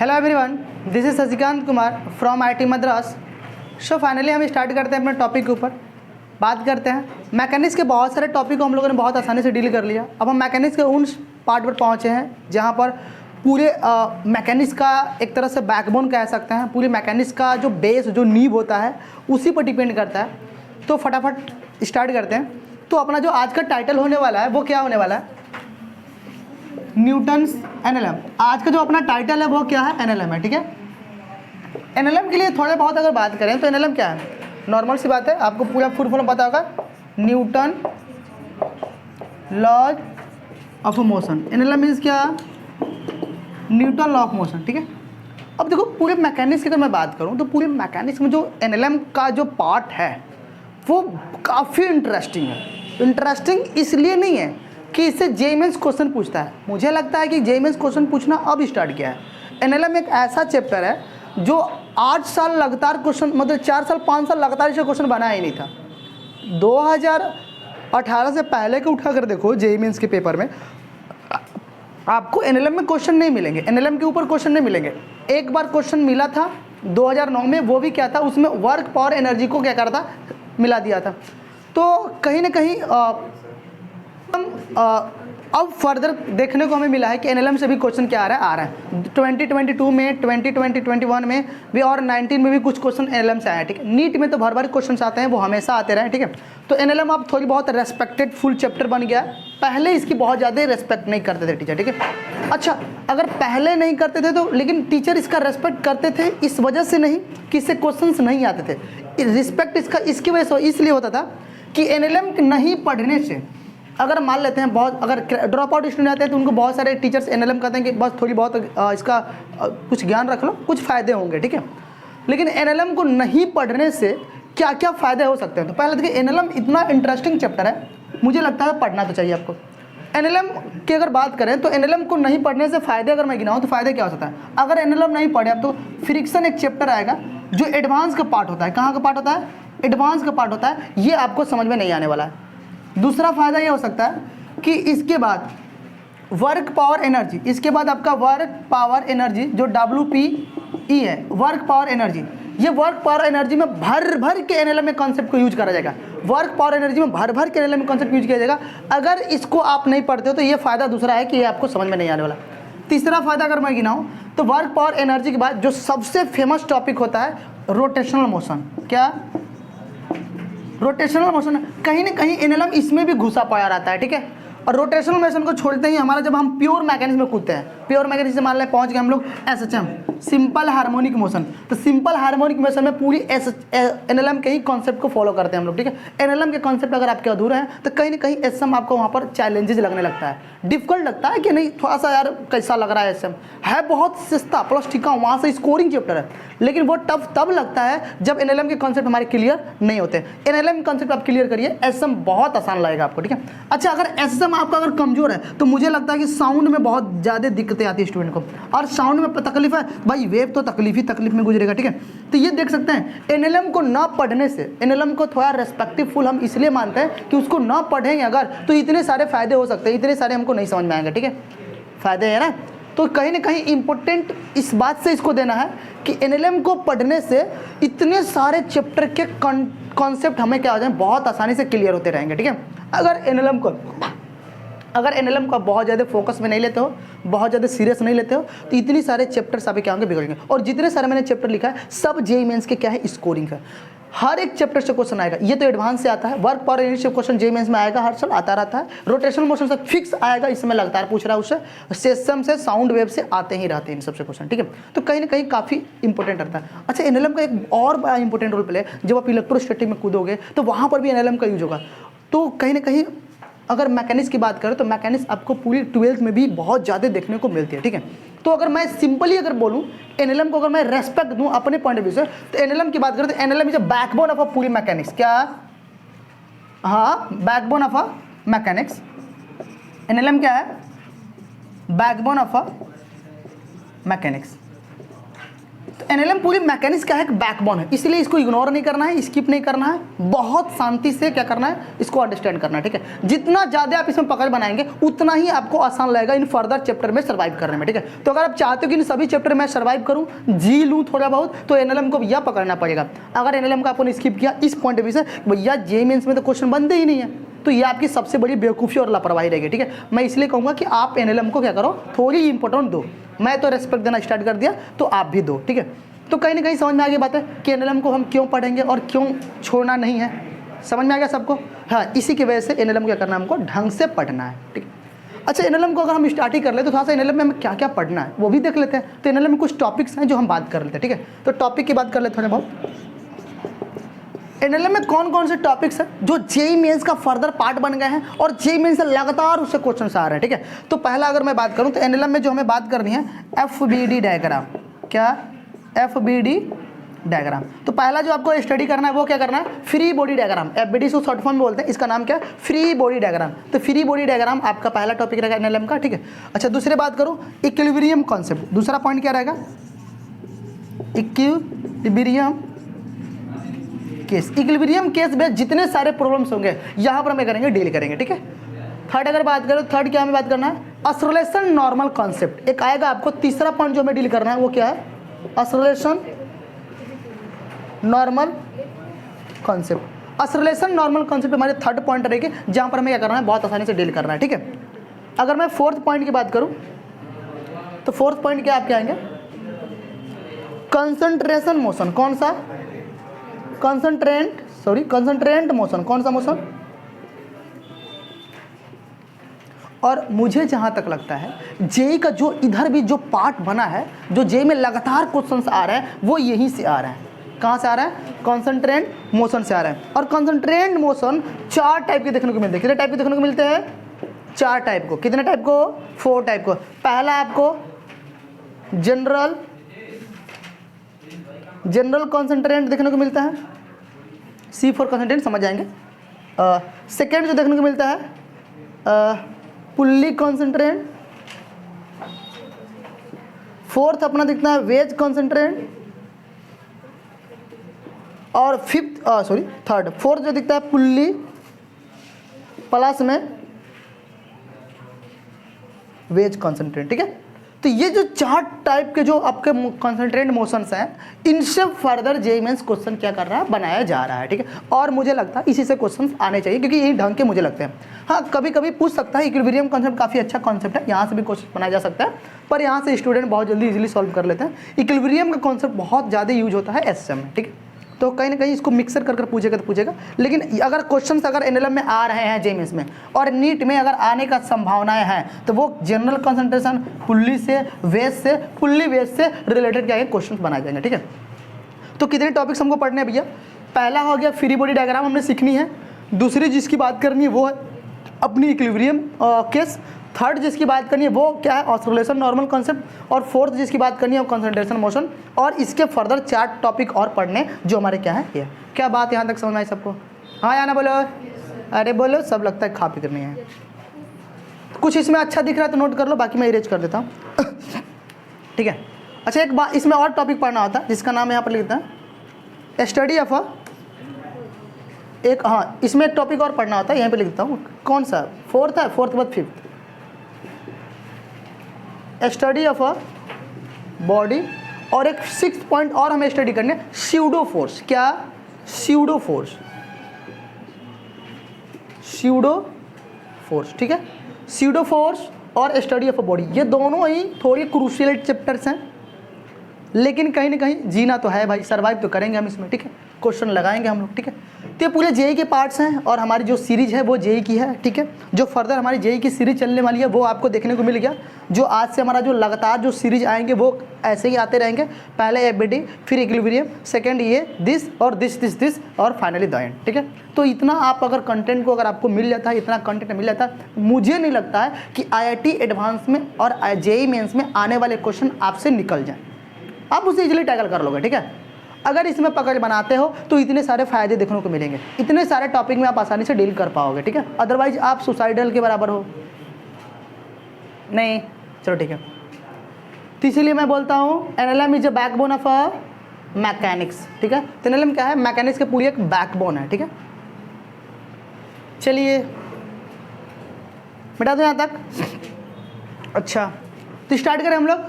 Hello everyone, this is Shashikant Kumar from IT Madras. So finally हम start करते हैं अपने टॉपिक के ऊपर। बात करते हैं मैकेनिक्स के बहुत सारे टॉपिक को हम लोगों ने बहुत आसानी से डील कर लिया। अब हम मैकेनिक्स के उन पार्ट पर पहुँचे हैं जहाँ पर पूरे मैकेनिक्स का एक तरह से बैकबोन कह सकते हैं, पूरी मैकेनिक्स का जो बेस जो नींव होता है उसी पर डिपेंड करता है। तो फटाफट स्टार्ट करते हैं। तो अपना जो आज का टाइटल होने वाला है वो क्या होने वाला है? Newton's NLM. आज का जो अपना टाइटल है वो क्या है? एनएलएम है। ठीक है, एनएलएम के लिए थोड़े बहुत अगर बात करें तो एनएलएम क्या है? नॉर्मल सी बात है, आपको पूरा फुल फॉर्म पता होगा, Newton laws of motion. NLM means क्या? Newton law of motion. ठीक है, अब देखो पूरे मैकेनिक्स की अगर मैं बात करूं तो पूरे मैकेनिक्स में जो एनएलएम का जो पार्ट है वो काफ़ी इंटरेस्टिंग है। इंटरेस्टिंग इसलिए नहीं है कि इससे जेईई मेंस क्वेश्चन पूछता है। मुझे लगता है कि जेईई मेंस क्वेश्चन पूछना अब स्टार्ट किया है। एनएलएम एक ऐसा चैप्टर है जो 8 साल लगातार क्वेश्चन, मतलब 4 साल 5 साल लगातार इसे क्वेश्चन बनाया ही नहीं था। 2018 से पहले के उठा कर देखो जेईई मेंस के पेपर में आपको एनएलएम में क्वेश्चन नहीं मिलेंगे, एनएलएम के ऊपर क्वेश्चन नहीं मिलेंगे। एक बार क्वेश्चन मिला था 2009 में, वो भी क्या था? उसमें वर्क पावर एनर्जी को क्या करता, मिला दिया था। तो कहीं ना कहीं अब फर्दर देखने को हमें मिला है कि एनएलएम से भी क्वेश्चन क्या आ रहा है 2022 में, 2021 में भी और 19 में भी कुछ क्वेश्चन एनएलएम से आए हैं। ठीक है, नीट में तो भर भर क्वेश्चन आते हैं, वो हमेशा आते रहे। ठीक है, तो एनएलएम अब थोड़ी बहुत रेस्पेक्टेड फुल चैप्टर बन गया। पहले इसकी बहुत ज़्यादा रेस्पेक्ट नहीं करते थे टीचर। ठीक है, अच्छा अगर पहले नहीं करते थे तो लेकिन टीचर इसका रेस्पेक्ट करते थे इस वजह से नहीं कि इससे क्वेश्चन नहीं आते थे। रिस्पेक्ट इसका इसकी वजह से इसलिए होता था कि एनएलएम नहीं पढ़ने से, अगर मान लेते हैं बहुत अगर ड्रॉप आउट स्टूडेंट आते हैं तो उनको बहुत सारे टीचर्स एनएलएम कहते हैं कि बस थोड़ी बहुत इसका कुछ ज्ञान रख लो, कुछ फ़ायदे होंगे। ठीक है, लेकिन एनएलएम को नहीं पढ़ने से क्या क्या फ़ायदे हो सकते हैं? तो पहले देखिए, एनएलएम इतना इंटरेस्टिंग चैप्टर है, मुझे लगता है पढ़ना तो चाहिए आपको। एनएलएम की अगर बात करें तो एनएलएम को नहीं पढ़ने से फ़ायदे अगर मैं गिनाऊँ तो फ़ायदे क्या हो सकता है? अगर एनएलएम नहीं पढ़े आप तो फ्रिक्शन एक चैप्टर आएगा जो एडवांस का पार्ट होता है। कहाँ का पार्ट होता है? एडवांस का पार्ट होता है, ये आपको समझ में नहीं आने वाला है। दूसरा फ़ायदा ये हो सकता है कि इसके बाद वर्क पावर एनर्जी, इसके बाद आपका वर्क पावर एनर्जी जो WPE है, वर्क पावर एनर्जी, ये वर्क पावर एनर्जी में भर भर के एनएलएम में कॉन्सेप्ट को यूज करा जाएगा। वर्क पावर एनर्जी में भर भर के एनएलएम में कॉन्सेप्ट यूज किया जाएगा। अगर इसको आप नहीं पढ़ते हो तो ये फ़ायदा दूसरा है कि ये आपको समझ में नहीं आने वाला। तीसरा फ़ायदा अगर मैं गिनाऊँ तो वर्क पावर एनर्जी के बाद जो सबसे फेमस टॉपिक होता है रोटेशनल मोशन। क्या? Rotational motion. कहीं ना कहीं एनएलएम इसमें भी घुसा पड़ा रहता है। ठीक है, और रोटेशनल मोशन को छोड़ते ही हमारा जब हम प्योर मैकेनिक्स में कूदते हैं, प्योर मैकेनिक्स से मान लें पहुंच गए हम लोग एसएचएम, सिंपल हार्मोनिक मोशन। तो सिंपल हार्मोनिक मोशन में पूरी एनएलएम के ही कॉन्सेप्ट को फॉलो करते हैं हम लोग। ठीक है, एनएलएम के कॉन्सेप्ट अगर आपके अधूरे हैं तो कहीं ना कहीं एसएम आपको वहाँ पर चैलेंजेस लगने लगता है, डिफिकल्ट लगता है कि नहीं, थोड़ा सा यार कैसा लग रहा है। एसएम है बहुत सस्ता प्लस टिका, वहाँ से स्कोरिंग चैप्टर है, लेकिन वो टफ तब लगता है जब एनएलएम के कॉन्सेप्ट हमारे क्लियर नहीं होते। एनएलएम कॉन्सेप्ट आप क्लियर करिए, एसएम बहुत आसान लगेगा आपको। ठीक है, अच्छा अगर एसएम आपका अगर कमजोर है तो मुझे लगता है कि साउंड में बहुत ज़्यादा दिक्कतें आती है स्टूडेंट को, और साउंड में तकलीफ है भाई, वेव तो तकलीफ में गुजरेगा। ठीक है, तो ये देख सकते हैं एनएलएम को ना पढ़ने से, एनएलएम को थोड़ा रेस्पेक्टफुल हम इसलिए मानते हैं कि उसको ना पढ़ेंगे अगर तो इतने सारे फायदे हो सकते हैं, इतने सारे हमको नहीं समझ में आएंगे। ठीक है, फायदे है ना, तो कहीं ना कहीं इंपॉर्टेंट इस बात से इसको देना है कि एनएलएम को पढ़ने से इतने सारे चैप्टर के कॉन्सेप्ट हमें क्या हो जाए, बहुत आसानी से क्लियर होते रहेंगे। ठीक है, अगर एनएलएम को बहुत ज़्यादा फोकस में नहीं लेते हो, बहुत ज़्यादा सीरियस नहीं लेते हो तो इतनी सारे चैप्टर्स आप क्या होंगे, बिगड़ेंगे। और जितने सारे मैंने चैप्टर लिखा है सब जेईई मेंस के क्या है, स्कोरिंग है। हर एक चैप्टर से क्वेश्चन आएगा, ये तो एडवांस से आता है। वर्क पावर एनर्जी से क्वेश्चन जेईई मेंस में आएगा, हर साल आता रहता है। रोटेशनल मोशन से फिक्स आएगा, इसमें लगातार पूछ रहा है उससे। सिस्टम से, साउंड वेव से आते ही रहते हैं इन सबसे क्वेश्चन। ठीक है, तो कहीं ना कहीं काफ़ी इंपॉर्टेंट रहता है। अच्छा, एनएलएम का एक और बड़ा इंपॉर्टेंट रोल प्ले, जब आप इलेक्ट्रोस्टैटिक में कूदोगे तो वहाँ पर भी एनएलएम का यूज होगा। तो कहीं ना कहीं अगर मैकेनिक्स की बात करें तो मैकेनिक्स आपको पूरी 12th में भी बहुत ज़्यादा देखने को मिलती है। ठीक है, तो अगर मैं सिंपली अगर बोलूँ एनएलएम को, अगर मैं रेस्पेक्ट दूँ अपने पॉइंट ऑफ व्यू से, तो एनएलएम की बात करें तो NLM is a backbone of a पूरी मैकेनिक्स। क्या? हाँ, backbone of a mechanics. NLM क्या है? Backbone of a mechanics. तो एनएलएम पूरी मैकेनिक्स का एक बैकबोन है, इसलिए इसको इग्नोर नहीं करना है, स्किप नहीं करना है, बहुत शांति से क्या करना है, इसको अंडरस्टैंड करना है, ठीक है। जितना ज़्यादा आप इसमें पकड़ बनाएंगे उतना ही आपको आसान लगेगा इन फर्दर चैप्टर में सर्वाइव करने में, ठीक है। तो अगर आप चाहते हो कि इन सभी चैप्टर में सर्वाइव करूँ, जी लूँ थोड़ा बहुत, तो एनएलएम को भैया पकड़ना पड़ेगा। अगर एनएलएम का आपने स्किप किया इस पॉइंट ऑफ व्यू से, भैया जेईई मेंस में तो क्वेश्चन बनते ही नहीं है, तो ये आपकी सबसे बड़ी बेवकूफ़ी और लापरवाही रहेगी, ठीक है। मैं इसलिए कहूँगा कि आप एनएलएम को क्या करो, थोड़ी इंपॉर्टेंट दो। मैं तो रेस्पेक्ट देना स्टार्ट कर दिया, तो आप भी दो, ठीक है। तो कहीं ना कहीं समझ में आ गई बात है कि एनएलएम को हम क्यों पढ़ेंगे और क्यों छोड़ना नहीं है, समझ में आ गया सबको। हाँ, इसी की वजह से एनएलएम क्या करना है, हमको ढंग से पढ़ना है, ठीक है। अच्छा, एनएलएम को अगर हम स्टार्ट ही कर ले तो थोड़ा सा एनएलएम में हमें क्या क्या पढ़ना है वो भी देख लेते हैं। तो एनएलएम में कुछ टॉपिक्स हैं जो हम बात कर लेते हैं, ठीक है। तो टॉपिक की बात कर लेते हैं थोड़े बहुत। एनएलएम में कौन कौन से टॉपिक्स हैं जो जेईई मेंस का फर्दर पार्ट बन गए हैं और जेईई मेंस से लगातार उससे क्वेश्चन आ रहे हैं, ठीक है। तो पहला अगर मैं बात करूं तो एनएलएम में जो हमें बात करनी है एफबीडी डायग्राम। क्या? FBD diagram. तो पहला जो आपको स्टडी करना है वो क्या करना है, फ्री बॉडी डायग्राम। एफबीडी को शॉर्ट फॉर्म में बोलते हैं, इसका नाम क्या है, फ्री बॉडी डायग्राम। तो फ्री बॉडी डायग्राम आपका पहला टॉपिक रहेगा एनएलएम का, ठीक है। अच्छा, दूसरे बात करूं इक्विलिब्रियम कॉन्सेप्ट, दूसरा पॉइंट क्या रहेगा, इक्विलिब्रियम केस। इक्विलिब्रियम केस में जितने सारे प्रॉब्लम्स होंगे यहाँ पर हमें करेंगे, डील करेंगे, ठीक है। थर्ड अगर बात करें, थर्ड क्या हमें बात करना है, ऑसिलेशन नॉर्मल कॉन्सेप्ट एक आएगा आपको। तीसरा पॉइंट जो हमें डील करना है वो क्या है, oscillation normal concept. Oscillation normal concept हमारे थर्ड पॉइंट रहेगी, जहाँ पर हमें क्या करना है, बहुत आसानी से डील करना है, ठीक है। अगर मैं फोर्थ पॉइंट की बात करूँ तो फोर्थ पॉइंट क्या आपके आएंगे, कंसंट्रेशन मोशन। कौन सा, कंसंट्रेंट मोशन। कौन सा मोशन? और मुझे जहां तक लगता है जेईई का जो इधर भी जो पार्ट बना है, जो जेईई में लगातार क्वेश्चंस आ रहे हैं वो यहीं से आ रहे हैं। कहां से आ रहा है, कंसंट्रेंट मोशन से आ रहा है। और कंसंट्रेंट मोशन 4 टाइप के देखने को मिलते हैं। कितने टाइप के देखने को मिलते हैं, 4 टाइप को। कितने टाइप को, 4 टाइप को। पहला आपको जनरल कंसंट्रेंट देखने को मिलता है, C फॉर कंसंट्रेंट, समझ जाएंगे। सेकेंड जो देखने को मिलता है पुल्ली कंसंट्रेंट। फोर्थ अपना दिखता है वेज कंसंट्रेंट। और फोर्थ जो दिखता है पुल्ली प्लस में वेज कंसंट्रेंट, ठीक है। तो ये जो 4 टाइप के जो आपके कंसंट्रेंट मोशंस हैं, इनसे फर्दर जेईई मेंस क्वेश्चन क्या कर रहा है, बनाया जा रहा है, ठीक है। और मुझे लगता है इसी से क्वेश्चन आने चाहिए, क्योंकि यही ढंग के मुझे लगते हैं। हाँ, कभी कभी पूछ सकता है, इक्विलिब्रियम कॉन्सेप्ट काफ़ी अच्छा कॉन्सेप्ट है, यहाँ से भी क्वेश्चन बनाया जा सकता है, पर यहाँ से स्टूडेंट बहुत जल्दी इजीली सॉल्व कर लेते हैं। इक्विलिब्रियम का कॉन्सेप्ट बहुत ज़्यादा यूज होता है एसएम में, ठीक है। तो कहीं ना कहीं इसको मिक्सर कर पूछेगा तो पूछेगा। लेकिन अगर क्वेश्चंस अगर एनएलएम में आ रहे हैं जेईई मेंस में और नीट में अगर आने का संभावनाएं हैं, तो वो जनरल कंसंट्रेशन पुल्ली से वेज से, पुल्ली वेज से रिलेटेड क्या है क्वेश्चंस बनाए जाएंगे, ठीक है। तो कितने टॉपिक्स हमको पढ़ने हैं भैया, पहला हो गया फ्री बॉडी डायग्राम हमने सीखनी है। दूसरी जिसकी बात करनी है वो है अपनी इक्विलिब्रियम केस। थर्ड जिसकी बात करनी है वो क्या है, ऑसिलेशन नॉर्मल कॉन्सेप्ट। और फोर्थ जिसकी बात करनी है वो कंसंट्रेशन मोशन। और इसके फर्दर 4 टॉपिक और पढ़ने जो हमारे क्या है ये। क्या बात यहाँ तक समझ में आई सबको? हाँ या ना बोलो? अरे बोलो, सब लगता है खा पी करनी है। कुछ इसमें अच्छा दिख रहा है तो नोट कर लो, बाकी मैं इरेज कर देता हूँ ठीक है। अच्छा, एक बात इसमें और टॉपिक पढ़ना होता है जिसका नाम यहाँ पर लिखता है स्टडी ऑफ एक, हाँ इसमें एक टॉपिक और पढ़ना होता है, यहाँ पे लिखता हूँ। कौन सा? फोर्थ है, फोर्थ बाद fifth. Study of a body. और एक 6th पॉइंट और हमें स्टडी करने, स्यूडो फोर्स। क्या? स्यूडो फोर्स, स्यूडो फोर्स, ठीक है। स्यूडो फोर्स और स्टडी ऑफ अ बॉडी, ये दोनों ही थोड़ी क्रूशियल चैप्टर्स हैं, लेकिन कहीं ना कहीं जीना तो है भाई, सर्वाइव तो करेंगे हम इसमें, ठीक है। क्वेश्चन लगाएंगे हम लोग, ठीक है। तो ये पूरे जेईई के पार्ट्स हैं और हमारी जो सीरीज है वो जेईई की है, ठीक है। जो फर्दर हमारी जेईई की सीरीज चलने वाली है वो आपको देखने को मिल गया। जो आज से हमारा जो लगातार जो सीरीज आएंगे वो ऐसे ही आते रहेंगे। पहले एफबीडी, फिर इक्विलिब्रियम, सेकंड ये दिस और दिस और फाइनली द एंड, ठीक है। तो इतना आप अगर कंटेंट को अगर आपको मिल जाता है, इतना कंटेंट मिल जाता है, मुझे नहीं लगता है कि IIT एडवांस में और जेईई मेंस में आने वाले क्वेश्चन आपसे निकल जाए। आप उसे इजीली टैकल कर लोगे, ठीक है। अगर इसमें पकड़ बनाते हो तो इतने सारे फायदे देखने को मिलेंगे, इतने सारे टॉपिक में आप आसानी से डील कर पाओगे, ठीक है। अदरवाइज आप सुसाइडल के बराबर हो नहीं। चलो ठीक है, तो इसीलिए मैं बोलता हूँ NLM is a backbone of a mechanics, ठीक है। तो एनएलएम क्या है, मैकेनिक्स की पूरी एक बैकबोन है, ठीक है। चलिए बेटा तो यहाँ तक, अच्छा तो स्टार्ट करें हम लोग।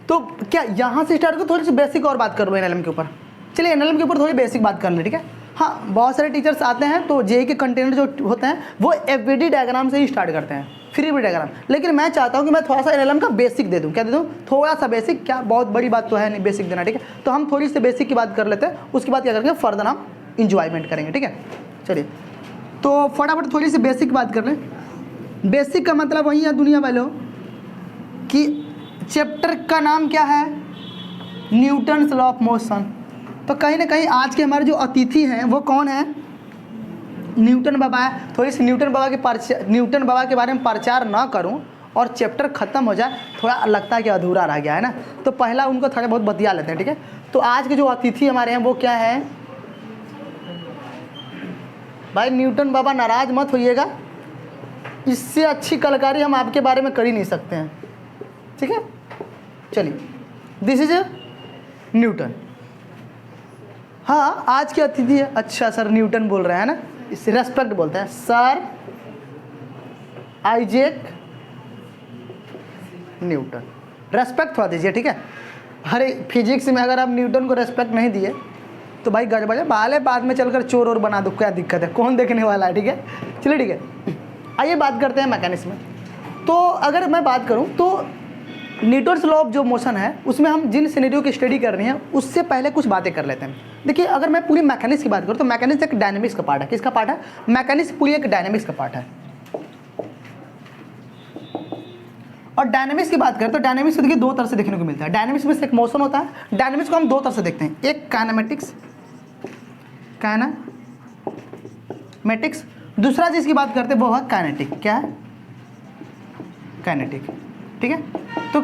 तो क्या यहाँ से स्टार्ट करो, थोड़ी सी बेसिक और बात कर लो एनएलएम के ऊपर। चलिए एनएलएम के ऊपर थोड़ी बेसिक बात कर ले, ठीक है। हाँ बहुत सारे टीचर्स आते हैं तो जेई के कंटेंट जो होते हैं वो एफबीडी डायग्राम से ही स्टार्ट करते हैं, फ्री बी डायग्राम। लेकिन मैं चाहता हूँ कि मैं थोड़ा सा एनएलएम का बेसिक दे दूँ। क्या दे दूँ? थोड़ा सा बेसिक, क्या बहुत बड़ी बात तो है नहीं बेसिक देना, ठीक है। तो हम थोड़ी सी बेसिक की बात कर लेते हैं, उसके बाद क्या करेंगे फर्दर हम इंजॉयमेंट करेंगे, ठीक है। चलिए तो फटाफट थोड़ी सी बेसिक की बात कर लें। बेसिक का मतलब वही है दुनिया वालों कि चैप्टर का नाम क्या है, न्यूटन्स लॉ ऑफ मोशन। तो कहीं ना कहीं आज के हमारे जो अतिथि हैं वो कौन है, न्यूटन बाबा है। थोड़ी सी न्यूटन बाबा के बारे में प्रचार ना करूं और चैप्टर ख़त्म हो जाए, थोड़ा लगता है कि अधूरा रह गया है ना, तो पहला उनको थोड़ा बहुत बतिया लेते हैं, ठीक है। तो आज के जो अतिथि हमारे हैं वो क्या है भाई, न्यूटन बाबा नाराज मत होइएगा, इससे अच्छी कलाकारी हम आपके बारे में कर ही नहीं सकते हैं, ठीक है। चलिए दिस इज न्यूटन। हाँ आज के अतिथि है, अच्छा सर न्यूटन बोल रहे हैं ना, इससे रेस्पेक्ट बोलते हैं, सर आइजैक न्यूटन। रेस्पेक्ट थोड़ा दीजिए, ठीक है। अरे फिजिक्स में अगर आप न्यूटन को रेस्पेक्ट नहीं दिए तो भाई गड़बड़ है, बाले बाद में चलकर चोर और बना दो, क्या दिक्कत है, कौन देखने वाला है, ठीक है। चलिए ठीक है, आइए बात करते हैं मैकेनिक्स में। तो अगर मैं बात करूं तो न्यूटन्स लॉ ऑफ जो मोशन है उसमें हम जिन सिनेरियो की स्टडी कर रही हैं उससे पहले कुछ बातें कर लेते हैं। देखिए अगर मैं पूरी मैकेनिक्स की बात करूं तो मैकेनिक्स एक डायनेमिक्स का पार्ट है। किसका पार्ट है? मैकेनिक्स पूरी एक डायनेमिक्स का पार्ट है। और डायनेमिक्स की बात करें तो डायनेमिक्स को देखिए दो तरह से देखने को मिलता है। डायनेमिक्स में से एक मोशन होता है, डायनेमिक्स को हम दो तरह से देखते हैं, एक काइनेमेटिक्स, दूसरा जिसकी बात करते हैं वो है काइनेटिक। क्या है? काइनेटिक, ठीक है। तो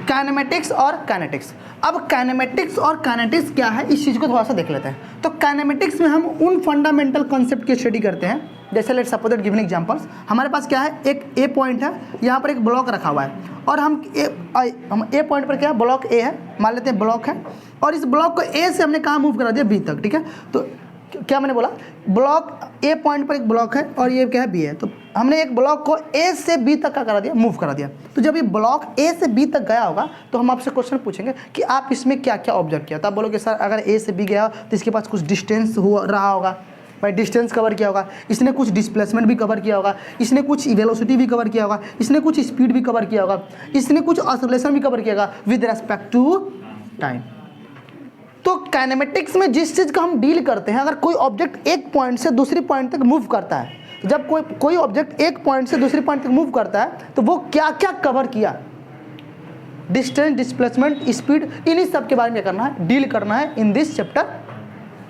काइनेमेटिक्स और काइनेटिक्स, अब काइनेमेटिक्स और काइनेटिक्स क्या है इस चीज़ को थोड़ा सा देख लेते हैं। तो काइनेमेटिक्स में हम उन फंडामेंटल कॉन्सेप्ट की स्टडी करते हैं, जैसे let's suppose that given examples, हमारे पास क्या है, एक ए पॉइंट है, यहाँ पर एक ब्लॉक रखा हुआ है और हम ए पॉइंट पर क्या है, ब्लॉक ए है, मान लेते हैं ब्लॉक है, और इस ब्लॉक को ए से हमने कहाँ मूव करा दिया, बी तक, ठीक है। तो क्या मैंने बोला, ब्लॉक ए पॉइंट पर एक ब्लॉक है और ये क्या है, बी है, तो हमने एक ब्लॉक को ए से बी तक का करा दिया, मूव करा दिया। तो जब ये ब्लॉक ए से बी तक गया होगा तो हम आपसे क्वेश्चन पूछेंगे कि आप इसमें क्या क्या ऑब्जर्व किया। तो आप बोलोगे सर अगर ए से बी गया तो इसके पास कुछ डिस्टेंस हुआ रहा होगा, भाई डिस्टेंस कवर किया होगा, इसने कुछ डिस्प्लेसमेंट भी कवर किया होगा, इसने कुछ वेलोसिटी भी कवर किया होगा, इसने कुछ स्पीड भी कवर किया होगा, इसने कुछ ऑसिलेशन भी कवर किया होगा विद रेस्पेक्ट टू टाइम। तो काइनेमेटिक्स में जिस चीज़ का हम डील करते हैं, अगर कोई ऑब्जेक्ट एक पॉइंट से दूसरी पॉइंट तक मूव करता है, जब कोई ऑब्जेक्ट एक पॉइंट से दूसरी पॉइंट तक मूव करता है तो वो क्या क्या कवर किया, डिस्टेंस, डिस्प्लेसमेंट, स्पीड, इन्हीं सब के बारे में क्या करना है, डील करना है इन दिस चैप्टर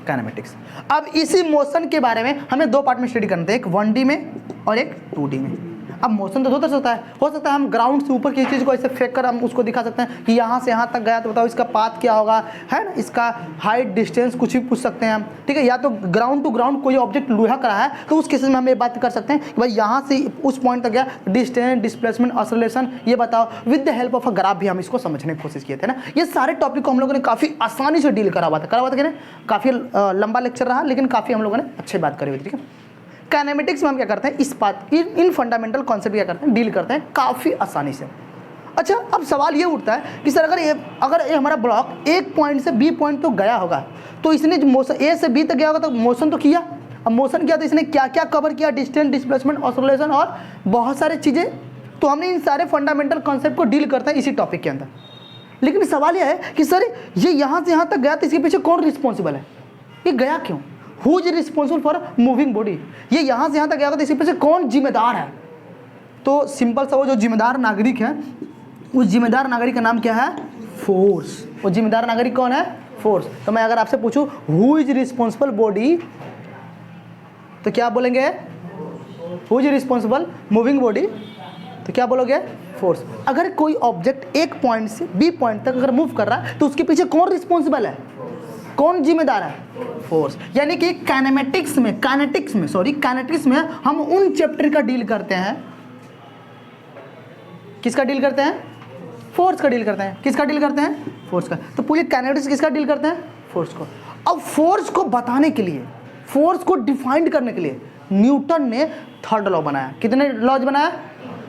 काइनेमेटिक्स। अब इसी मोशन के बारे में हमें दो पार्ट में स्टडी करना है, एक 1D में और एक 2D में। अब मोशन तो दो तरह से होता है, हो सकता है हम ग्राउंड से ऊपर किसी चीज़ को ऐसे फेंक कर हम उसको दिखा सकते हैं कि यहाँ से यहाँ तक गया, तो बताओ इसका पाथ क्या होगा, है ना, इसका हाइट, डिस्टेंस कुछ भी पूछ सकते हैं हम, ठीक है। या तो ग्राउंड टू ग्राउंड कोई ऑब्जेक्ट लुढ़क रहा है तो उस केसेस में हम ये बात कर सकते हैं कि भाई यहाँ से उस पॉइंट तक गया, डिस्टेंस, डिस्प्लेसमेंट, ऑसिलेशन, ये बताओ with the help of a graph भी हम इसको समझने की कोशिश किए थे ना। ये सारे टॉपिक को हम लोगों ने काफ़ी आसानी से डील करा हुआ था कि काफ़ी लंबा लेक्चर रहा लेकिन काफ़ी हम लोगों ने अच्छी बात करी हुई थी, ठीक है। काइनेमेटिक्स में हम क्या करते हैं, इस बात इन फंडामेंटल कॉन्सेप्ट क्या करते हैं, डील करते हैं काफ़ी आसानी से। अच्छा अब सवाल ये उठता है कि सर अगर ये हमारा ब्लॉक एक पॉइंट से बी पॉइंट तो गया होगा, तो इसने जो मोशन ए से बी तक गया होगा तो मोशन तो किया। अब मोशन किया तो इसने क्या क्या कवर किया, डिस्टेंस, डिस्प्लेसमेंट, ऑसिलेशन और बहुत सारी चीज़ें। तो हमने इन सारे फंडामेंटल कॉन्सेप्ट को डील करते हैं इसी टॉपिक के अंदर। लेकिन सवाल यह है कि सर ये यहाँ से यहाँ तक गया तो इसके पीछे कौन रिस्पॉन्सिबल है, ये गया क्यों, who is responsible for moving body, ये यहाँ से यहाँ तक गया तो इसके पीछे कौन जिम्मेदार है। तो सिंपल सा वो जो जिम्मेदार नागरिक है, उस जिम्मेदार नागरिक का नाम क्या है, फोर्स। वो जिम्मेदार नागरिक कौन है, फोर्स। तो मैं अगर आपसे पूछूं हु इज रिस्पॉन्सिबल बॉडी, तो क्या बोलेंगे, who is responsible moving body, तो क्या बोलोगे, फोर्स। अगर कोई ऑब्जेक्ट एक पॉइंट से बी पॉइंट तक अगर मूव कर रहा है तो उसके पीछे कौन रिस्पॉन्सिबल है, कौन जिम्मेदार है, फोर्स। यानी कि काइनेटिक्स में हम उन चैप्टर का डील करते हैं, किसका डील करते हैं, फोर्स का डील करते हैं। किसका डील करते हैं? फोर्स का। तो पूरी काइनेटिक्स किसका डील करते हैं? फोर्स को। अब फोर्स को बताने के लिए, फोर्स को डिफाइन करने के लिए न्यूटन ने थर्ड लॉ बनाया। कितने लॉज बनाया?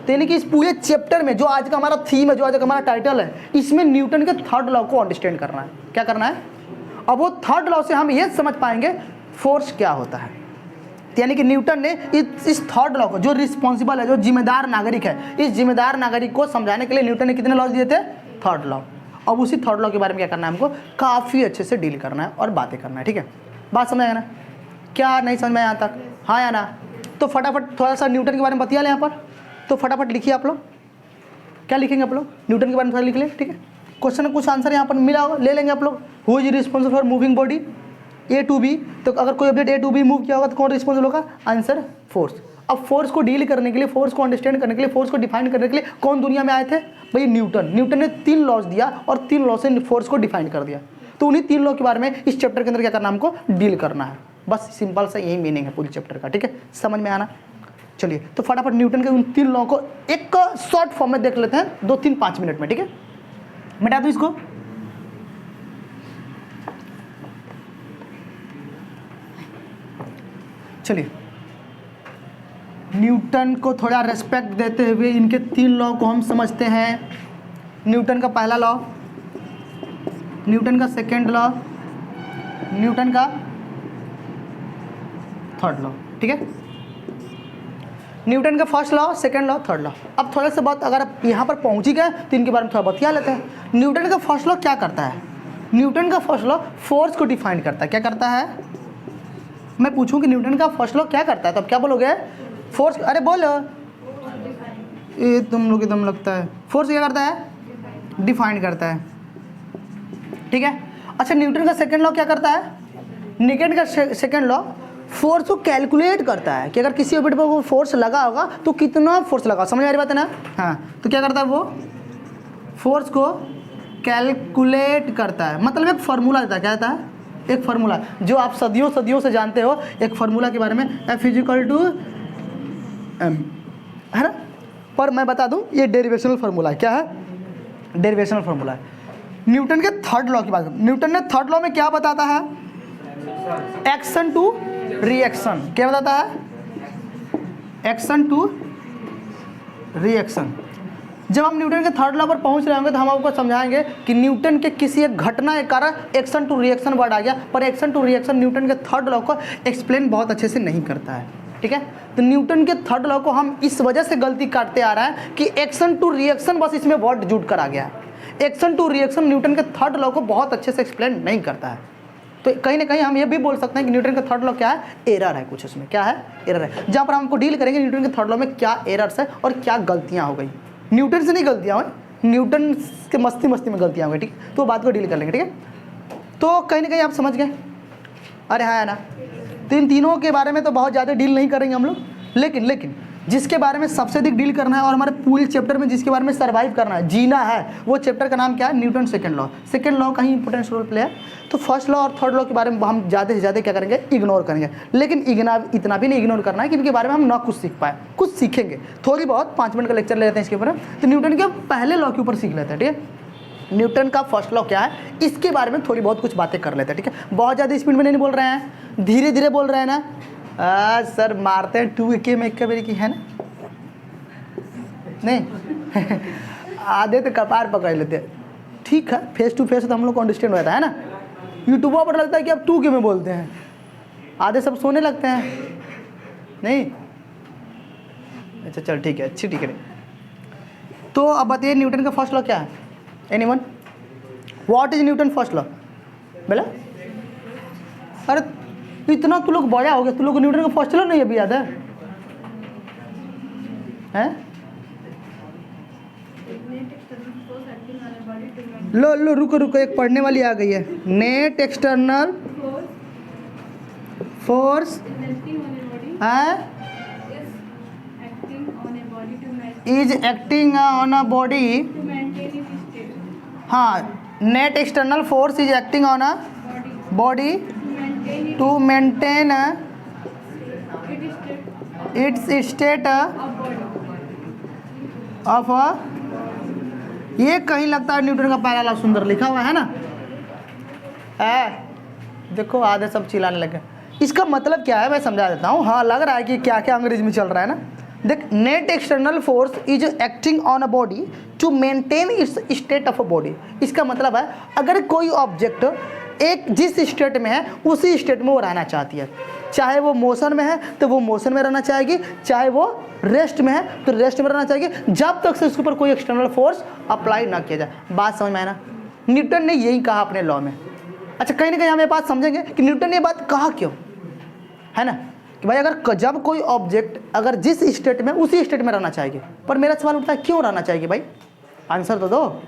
तो यानी कि इस पूरे चैप्टर में जो आज का हमारा थीम है, जो आज का हमारा टाइटल है, इसमें न्यूटन के थर्ड लॉ को अंडरस्टैंड करना है। क्या करना है? अब वो थर्ड लॉ से हम ये समझ पाएंगे फोर्स क्या होता है। यानी कि न्यूटन ने इस थर्ड लॉ को, जो रिस्पॉन्सिबल है, जो जिम्मेदार नागरिक है, इस जिम्मेदार नागरिक को समझाने के लिए न्यूटन ने कितने लॉज दिए थे? Third law. अब उसी थर्ड लॉ के बारे में क्या करना है हमको? काफ़ी अच्छे से डील करना है और बातें करना है। ठीक है, बात समझ आया ना? क्या नहीं समझ में यहाँ तक? हाँ या ना? तो फटाफट थोड़ा सा न्यूटन के बारे में बतिया लें यहाँ पर। तो फटाफट लिखिए आप लोग। क्या लिखेंगे आप लोग? न्यूटन के बारे में थोड़ा लिख लें। ठीक है, क्वेश्चन का कुछ आंसर यहाँ पर मिला होगा, ले लेंगे आप लोग। Who is responsible for moving body A to B? तो अगर कोई object A to B move किया होगा तो कौन रिस्पॉन्सिबल होगा? Answer force. अब फोर्स को डील करने के लिए, फोर्स को अंडरस्टैंड करने के लिए, फोर्स को डिफाइन करने के लिए कौन दुनिया में आए थे? भाई न्यूटन। न्यूटन ने 3 लॉज दिया और 3 लॉ से फोर्स को डिफाइन कर दिया। तो उन्हीं 3 लॉ के बारे में इस चैप्टर के अंदर क्या करना है हमको? डील करना है। बस सिंपल सा यही मीनिंग है पूरे चैप्टर का। ठीक है, समझ में आना? चलिए तो फटाफट न्यूटन के उन 3 लॉ को एक शॉर्ट फॉर्म में देख लेते हैं, 2-3-5 मिनट में। ठीक है, मिटा दूं इसको। चलिए, न्यूटन को थोड़ा रेस्पेक्ट देते हुए इनके 3 लॉ को हम समझते हैं। न्यूटन का पहला लॉ, न्यूटन का सेकेंड लॉ, न्यूटन का थर्ड लॉ। ठीक है, न्यूटन का first law, second law, third law. अब थोड़ा सा बात, अगर आप यहाँ पर पहुँच ही गए तो इनके बारे में थोड़ा बतिया लेते हैं। न्यूटन का फर्स्ट लॉ क्या करता है? न्यूटन का फर्स्ट लॉ फोर्स को डिफाइन करता है। क्या करता है? मैं पूछूं कि न्यूटन का फर्स्ट लॉ क्या करता है, तब क्या बोलोगे? फोर्स। अरे बोलो, ये तुम लोग एकदम लगता है। फोर्स क्या करता है? डिफाइन करता है। ठीक है, अच्छा न्यूटन का सेकेंड लॉ क्या करता है? न्यूटन का सेकेंड लॉ फोर्स को कैलकुलेट करता है कि अगर किसी ऑब्जेक्ट पर वो फोर्स लगा होगा तो कितना फोर्स लगा। समझ आ रही बात है ना? हाँ, तो क्या करता है वो? फोर्स को कैलकुलेट करता है। मतलब एक फार्मूला देता है। क्या देता है? एक फार्मूला जो आप सदियों से जानते हो। एक फार्मूला के बारे में, F = m, है ना? पर मैं बता दूं, ये डेरिवेशनल फार्मूला है। क्या है? डेरिवेशनल फार्मूला है। न्यूटन के थर्ड लॉ की बात करें, न्यूटन ने थर्ड लॉ में क्या बताता है? Action to reaction. क्या बताता है? Action to reaction. जब हम न्यूटन के थर्ड लॉ पर पहुंच रहे होंगे तो हम आपको समझाएंगे कि न्यूटन के किसी एक घटना के कारण एक्शन टू रिएक्शन वर्ड आ गया, पर एक्शन टू रिएक्शन न्यूटन के थर्ड लॉ को एक्सप्लेन बहुत अच्छे से नहीं करता है। ठीक है, तो न्यूटन के थर्ड लॉ को हम इस वजह से गलती काटते आ रहा है कि एक्शन टू रिएक्शन बस इसमें वर्ड जुड़ कर आ गया है। एक्शन टू रिएक्शन न्यूटन के थर्ड लॉ को बहुत अच्छे से एक्सप्लेन नहीं करता है। तो कहीं ना कहीं हम ये भी बोल सकते हैं कि न्यूटन का थर्ड लॉ क्या है? एरर है कुछ उसमें। क्या है? एरर है। जहाँ पर हमको डील करेंगे न्यूटन के थर्ड लॉ में क्या एरर्स है और क्या गलतियाँ हो गई। न्यूटन से नहीं गलतियाँ हुई, न्यूटन के मस्ती में गलतियाँ हो गई। ठीक, तो बात को डील कर लेंगे। ठीक है, तो कहीं ना कहीं आप समझ गए। अरे हाँ है ना? तो इन तीनों के बारे में तो बहुत ज़्यादा डील नहीं करेंगे हम लोग, लेकिन जिसके बारे में सबसे अधिक डील करना है और हमारे पूरे चैप्टर में जिसके बारे में सर्वाइव करना है, जीना है, वो चैप्टर का नाम क्या है? Newton second law. Second law का ही इंपॉर्टेंट रोल प्ले है। तो फर्स्ट लॉ और थर्ड लॉ के बारे में हम ज़्यादा से ज़्यादा क्या करेंगे? इग्नोर करेंगे। लेकिन इतना भी नहीं इग्नोर करना है कि इनके बारे में हम ना कुछ सीख पाए, कुछ सीखेंगे थोड़ी बहुत। 5 मिनट का लेक्चर ले लेते हैं इसके ऊपर। तो न्यूटन के पहले लॉ के ऊपर सीख लेते हैं। ठीक है, न्यूटन का फर्स्ट लॉ क्या है इसके बारे में थोड़ी बहुत कुछ बातें कर लेते हैं। ठीक है, बहुत ज़्यादा स्पीड में नहीं बोल रहे हैं, धीरे धीरे बोल रहे हैं ना। सर मारते हैं 2 एक में एक मेरी की, है ना? नहीं आधे तो कपार पकड़ लेते हैं। ठीक है, फेस टू फेस तो हम लोग को अंडरस्टैंड होता है ना। यूट्यूबर पर लगता है कि अब 2 के में बोलते हैं, आधे सब सोने लगते हैं। नहीं, अच्छा चल ठीक है, अच्छी ठीक है। तो अब बताइए न्यूटन का फर्स्ट लॉ क्या है? Anyone? What is Newton first law? बोला? अरे इतना तू लोग बड़ा हो गया, तू लोग को न्यूटन का फर्स्ट लॉ नहीं अभी याद है? हैं? लो रुको, एक पढ़ने वाली आ गई है। Net external force is acting on a body. हाँ, net external force is acting on a body to maintain its state of ये कहीं लगता है न्यूटन का पहला लॉ सुंदर लिखा हुआ है ना, देखो आधे सब चिल्लाने लगे। इसका मतलब क्या है मैं समझा देता हूँ। हाँ लग रहा है कि क्या क्या अंग्रेजी में चल रहा है ना। देख, net external force is acting on a body to maintain its state of a body. इसका मतलब है अगर कोई ऑब्जेक्ट एक जिस स्टेट में है उसी स्टेट में वो रहना चाहती है, चाहे वो मोशन में है तो वो मोशन में रहना चाहेगी, चाहे वो रेस्ट में है तो रेस्ट में रहना चाहेगी, जब तक से उसके ऊपर कोई एक्सटर्नल फोर्स अप्लाई ना किया जाए। बात समझ में आया ना? न्यूटन ने यही कहा अपने लॉ में। अच्छा कहीं ना कहीं हम ये बात समझेंगे कि न्यूटन ने ये बात कहा क्यों, है ना, कि भाई अगर जब कोई ऑब्जेक्ट अगर जिस स्टेट में उसी स्टेट में रहना चाहिए, पर मेरा सवाल उठता है क्यों रहना चाहिए भाई? आंसर तो दो।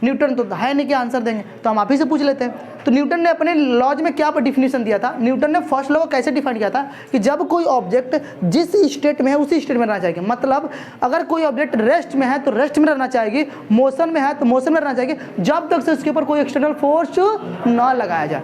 न्यूटन तो है नहीं कि आंसर देंगे, तो हम आप ही से पूछ लेते हैं। तो न्यूटन ने अपने लॉज में क्या डिफिनीशन दिया था? न्यूटन ने फर्स्ट लॉ को कैसे डिफाइन किया था कि जब कोई ऑब्जेक्ट जिस स्टेट में है उसी स्टेट में रहना चाहिए। मतलब अगर कोई ऑब्जेक्ट रेस्ट में है तो रेस्ट में रहना चाहिए, मोशन में है तो मोशन में रहना चाहिए, जब तक से उसके ऊपर कोई एक्सटर्नल फोर्स ना लगाया जाए।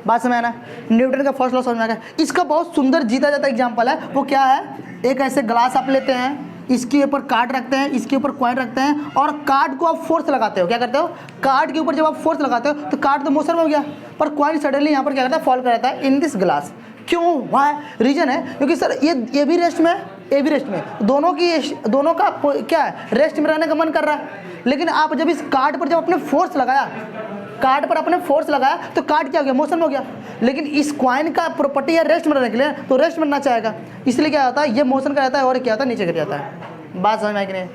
बात समझ आना? न्यूटन का फर्स्ट लॉ समझ में आ गया। इसका बहुत सुंदर जीता जाता एग्जाम्पल है, वो क्या है? एक ऐसे ग्लास आप लेते हैं, इसके ऊपर कार्ड रखते हैं, इसके ऊपर कॉइन रखते हैं और कार्ड को आप फोर्स लगाते हो। क्या करते हो? कार्ड के ऊपर जब आप फोर्स लगाते हो तो कार्ड तो मोशन में हो गया, पर कॉइन सडनली यहाँ पर क्या करता है? फॉल कर जाता है इन दिस ग्लास। क्यों? वाई? रीजन है क्योंकि सर ये भी रेस्ट में है, ये भी रेस्ट में, दोनों का क्या है? रेस्ट में रहने का मन कर रहा है। लेकिन आप जब इस कार्ड पर जब अपने फोर्स लगाया, कार्ड पर अपने फोर्स लगाया तो कार्ड क्या हो गया? मोशन में हो गया। लेकिन इस कॉइन का प्रॉपर्टी है रेस्ट में रहने के लिए, तो रेस्ट में रहना चाहेगा, इसलिए क्या होता है? ये मोशन का रहता है और क्या होता है? नीचे गिर जाता है। बात समझ में आई कि नहीं?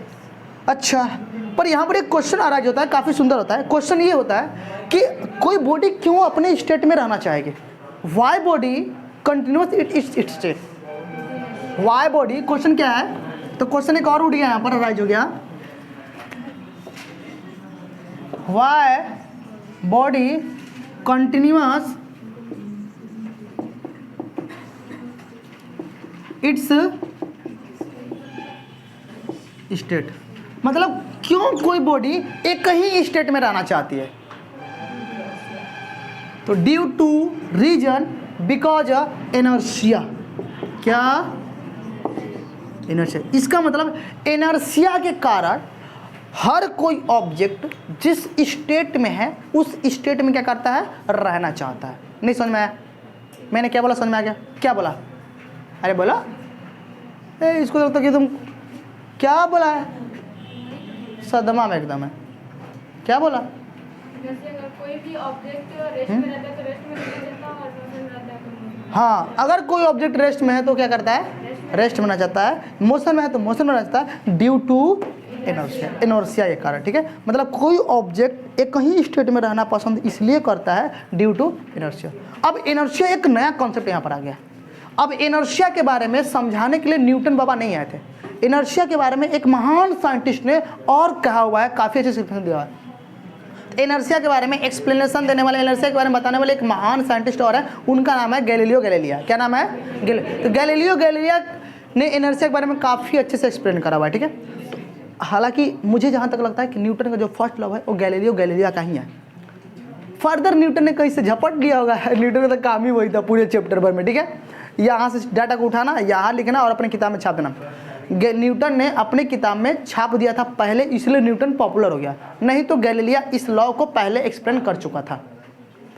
अच्छा, पर यहाँ पर एक क्वेश्चन आ रहा है जो होता है काफ़ी सुंदर होता है। क्वेश्चन ये होता है कि कोई बॉडी क्यों अपने स्टेट में रहना चाहेगी? Why body continues its state? Why body, question क्या है? तो क्वेश्चन एक और उठ गया यहाँ पर, राइज हो गया। Why body continuous its state, मतलब क्यों कोई बॉडी एक ही स्टेट में रहना चाहती है? तो due to reason because inertia. क्या? इनर्शिया। इसका मतलब इनर्शिया के कारण हर कोई ऑब्जेक्ट जिस स्टेट में है उस स्टेट में क्या करता है? रहना चाहता है। नहीं समझ में आया? मैंने क्या बोला? समझ में आ गया? क्या बोला? अरे बोला, इसको लगता कि तुम क्या बोला है? सदमा में एकदम है। क्या बोला? कोई भी ऑब्जेक्ट रेस्ट में रहता है तो रेस्ट में रहना चाहता है, और मोशन रहता है तो हाँ, अगर कोई ऑब्जेक्ट रेस्ट में है तो क्या करता है? रेस्ट में रहना चाहता है। मोशन में है तो मोशन में रहना चाहता है, ड्यू टू इनर्शिया। इनर्शिया ये कारण, ठीक है? मतलब कोई ऑब्जेक्ट एक ही स्टेट में रहना पसंद इसलिए करता है ड्यू टू इनर्शिया। अब इनर्शिया एक नया कॉन्सेप्ट यहाँ पर आ गया। अब इनर्शिया के बारे में समझाने के लिए न्यूटन बाबा नहीं आए थे। इनर्शिया के बारे में एक महान साइंटिस्ट ने और कहा हुआ है, काफ़ी अच्छे से एक्सप्लेनेशन दिया है। इनर्शिया के बारे में एक्सप्लेनेशन देने वाले, इनर्शिया के बारे में बताने वाले एक महान साइंटिस्ट और है, उनका नाम है गैलीलियो गैलीलिया। क्या नाम है? तो गैलीलियो गैलीलिया ने इनर्शिया के बारे में काफ़ी अच्छे से एक्सप्लेन करा हुआ है, ठीक है? हालांकि मुझे जहाँ तक लगता है कि न्यूटन का जो फर्स्ट लॉ है वो गैलीलियो गैलीलिया का ही है। फर्दर न्यूटन ने कहीं से झपट लिया होगा, न्यूटन का तो काम ही वही था पूरे चैप्टर भर में, ठीक है? यहाँ से डाटा को उठाना, यहाँ लिखना और अपनी किताब में छाप देना। न्यूटन ने अपनी किताब में छाप दिया था पहले, इसलिए न्यूटन पॉपुलर हो गया। नहीं तो गैलीलिया इस लॉ को पहले एक्सप्लेन कर चुका था,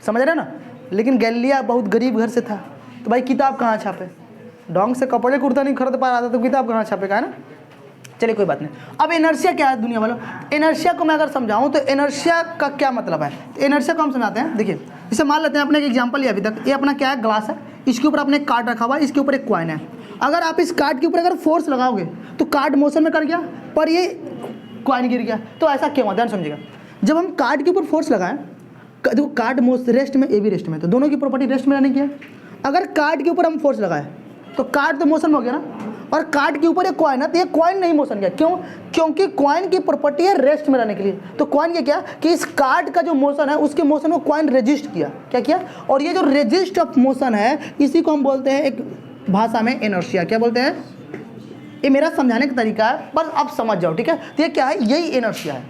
समझ रहे ना? लेकिन गैलीलिया बहुत गरीब घर से था, तो भाई किताब कहाँ छापे? ढंग से कपड़े कुर्ता नहीं खरीद पा रहा था तो किताब कहाँ छापेगा, है ना? चलिए कोई बात नहीं। अब इनर्शिया क्या है दुनिया वालों? इनर्शिया को मैं अगर समझाऊं तो इनर्शिया का क्या मतलब है? इनर्शिया को हम समझाते हैं। देखिए, इसे मान लेते हैं, अपने एक एग्जांपल लिया अभी तक। ये अपना क्या है? ग्लास है, इसके ऊपर आपने एक कार्ड रखा हुआ है, इसके ऊपर एक कॉइन है। अगर आप इस कार्ड के ऊपर अगर फोर्स लगाओगे तो कार्ड मोशन में कर गया, पर ये कॉइन गिर गया। तो ऐसा क्यों? ध्यान समझिएगा। जब हम कार्ड के ऊपर फोर्स लगाएं, देखो कार्ड रेस्ट में, ये भी रेस्ट में, तो दोनों की प्रॉपर्टी रेस्ट में रहने की है। अगर कार्ड के ऊपर हम फोर्स लगाए तो कार्ड तो मोशन में हो गया ना, और कार्ड के ऊपर एक कॉइन है तो ये कॉइन नहीं मोशन गया। क्यों? क्योंकि कॉइन की प्रॉपर्टी है रेस्ट में रहने के लिए। तो कॉइन के क्या कि इस कार्ड का जो मोशन है उसके मोशन को कॉइन रेजिस्ट किया। क्या किया? और ये जो रेजिस्ट ऑफ मोशन है इसी को हम बोलते हैं एक भाषा में इनर्शिया। क्या बोलते हैं? ये मेरा समझाने का तरीका है, बस आप समझ जाओ, ठीक है? तो ये क्या है? यही इनर्शिया है।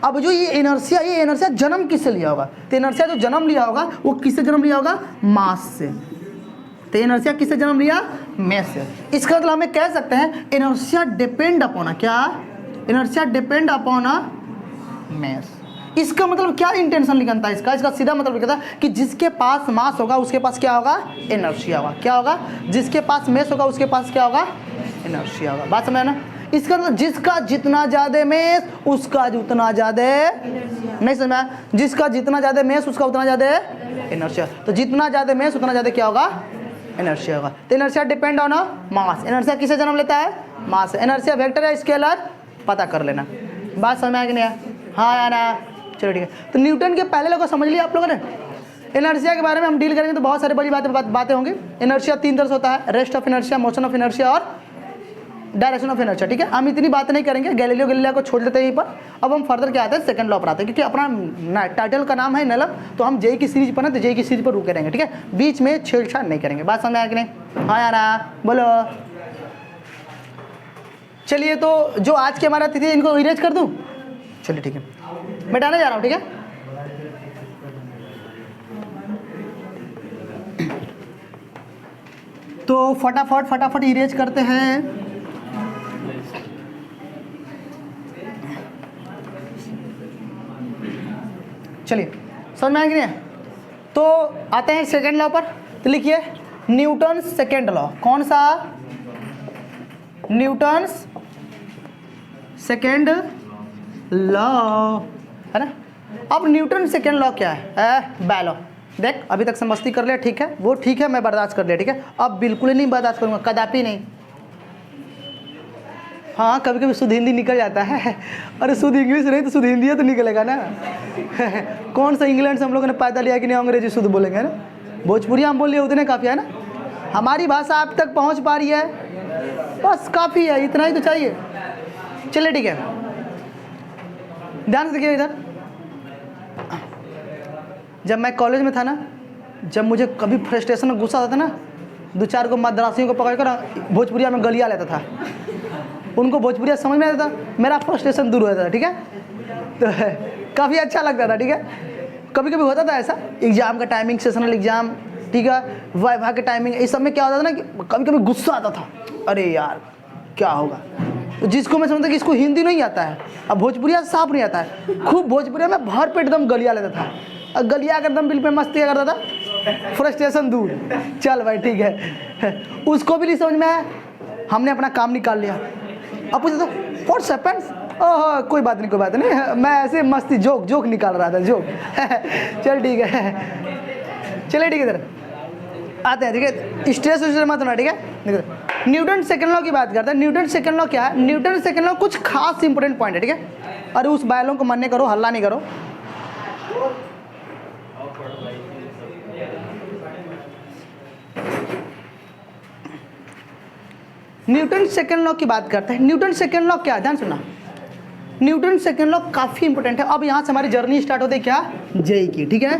अब जो ये इनर्शिया जन्म किससे लिया होगा? तो इनर्शिया जो जन्म लिया होगा वो किससे जन्म लिया होगा? मास से। तो इनर्शिया किससे जन्म लिया? मास से। इसका मतलब हमें कह सकते हैं इनर्शिया डिपेंड अपॉन, क्या? Inertia depend upon mess. इसका मतलब क्या इंटेंशन निकलता है इसका? इसका सीधा मतलब निकलता है कि जिसके पास मास होगा उसके पास क्या होगा? इनर्शिया होगा। क्या होगा? जिसके पास मेस होगा उसके पास क्या होगा? इनर्शिया होगा। बात समझ ना? इसका मतलब जिसका जितना ज़्यादा मेस उसका उतना ज़्यादा, नहीं समझा? जिसका जितना ज़्यादा मेस उसका उतना ज़्यादा इनर्शिया। तो जितना ज़्यादा मेस उतना ज़्यादा क्या होगा? इनर्शिया होगा। तो inertia depend on mass. Inertia किसे जन्म लेता है? मास। इनर्शिया वेक्टर है स्केलर, पता कर लेना। बात समझ में आ गई नहीं? हाँ या ना? चलो ठीक है। तो न्यूटन के पहले लोगों को समझ लिया आप लोगों ने। इनर्शिया के बारे में हम डील करेंगे तो बहुत सारी बड़ी बातें होंगी। इनर्शिया 3 तरह से होता है, rest of inertia, motion of inertia और डायरेक्शन ऑफ इनर्शिया। ठीक है, हम इतनी बातें नहीं करेंगे, गैलीलियो गैलीलिया को छोड़ देते हैं यहीं पर। अब हम फर्दर क्या आते हैं? सेकंड लॉ पर आते हैं, क्योंकि अपना टाइटल का नाम है एनएलएम, तो हम जेई की सीरीज पर ना, तो जेई की सीरीज पर रुके रहेंगे। ठीक है, बीच में छेड़छाड़ नहीं करेंगे। बात समझ आया कि नहीं? हाँ या ना? बोलो। चलिए, तो जो आज के हमारे अतिथि थे इनको इरेज कर दूँ? चलिए ठीक है, मिटाने जा रहा हूँ। ठीक है, तो फटाफट इरेज करते हैं। चलिए, समझ में आएंगे नहीं? तो आते हैं सेकेंड लॉ पर। तो लिखिए न्यूटन सेकेंड लॉ। कौन सा? न्यूटन सेकेंड लॉ, है ना? अब न्यूटन सेकेंड लॉ क्या है? बैलो। देख, अभी तक से मस्ती कर लिया, ठीक है, वो ठीक है, मैं बर्दाश्त कर लिया। ठीक है, अब बिल्कुल ही नहीं बर्दाश्त करूँगा, कदापि नहीं। हाँ, कभी कभी शुद्ध हिंदी निकल जाता है। अरे शुद्ध इंग्लिश नहीं तो शुद्ध हिंदी है तो निकलेगा ना। कौन सा इंग्लैंड से हम लोगों ने पैदा लिया कि नहीं अंग्रेजी शुद्ध बोलेंगे ना? भोजपुरी हम बोल लिए उतने काफ़ी है ना। हमारी भाषा आप तक पहुंच पा रही है, बस काफ़ी है, इतना ही तो चाहिए। चलिए ठीक है, ध्यान से देखिए इधर। जब मैं कॉलेज में था ना, जब मुझे कभी फ्रस्ट्रेशन में गुस्सा आता था ना, 2-4 को मद्रासियों को पकड़ कर भोजपुरिया में गलिया लेता था। उनको भोजपुरिया समझ में आता था, मेरा फ्रस्ट्रेशन दूर हो जाता था। ठीक है, तो काफ़ी अच्छा लगता था। ठीक है, कभी कभी होता था ऐसा, एग्जाम का टाइमिंग, सेशनल एग्जाम, ठीक है, वाइवा के टाइमिंग, इस सब में क्या होता था ना कि कभी कभी गुस्सा आता था, अरे यार क्या होगा। तो जिसको मैं समझता कि इसको हिंदी नहीं आता है, अब भोजपुरिया साफ नहीं आता है, खूब भोजपुरिया में भर पेट एकदम गलिया लेता था, और गलिया कर एकदम बिल पे मस्ती करता था, फ्रस्ट्रेशन दूर। चल भाई ठीक है, उसको भी नहीं समझ में आया, हमने अपना काम निकाल लिया। अब पूछा था व्हाट्स हैपेंस? ओह कोई बात नहीं, कोई बात नहीं, मैं ऐसे मस्ती जोक निकाल रहा था, जोक। चल ठीक है, चलिए ठीक है, इधर आते हैं। ठीक है, स्ट्रेस मत होना। ठीक है, न्यूटन सेकंड लॉ की बात करते हैं। न्यूटन सेकंड लॉ क्या है? न्यूटन सेकंड लॉ कुछ खास इंपॉर्टेंट पॉइंट है। ठीक है, अरे उस बैलों को मानने करो, हल्ला नहीं करो। न्यूटन सेकंड लॉ की बात करते हैं। न्यूटन सेकंड लॉ क्या है? ध्यान सुनना, न्यूटन सेकंड लॉ काफ़ी इंपॉर्टेंट है। अब यहाँ से हमारी जर्नी स्टार्ट होती है क्या? जेई की। ठीक है,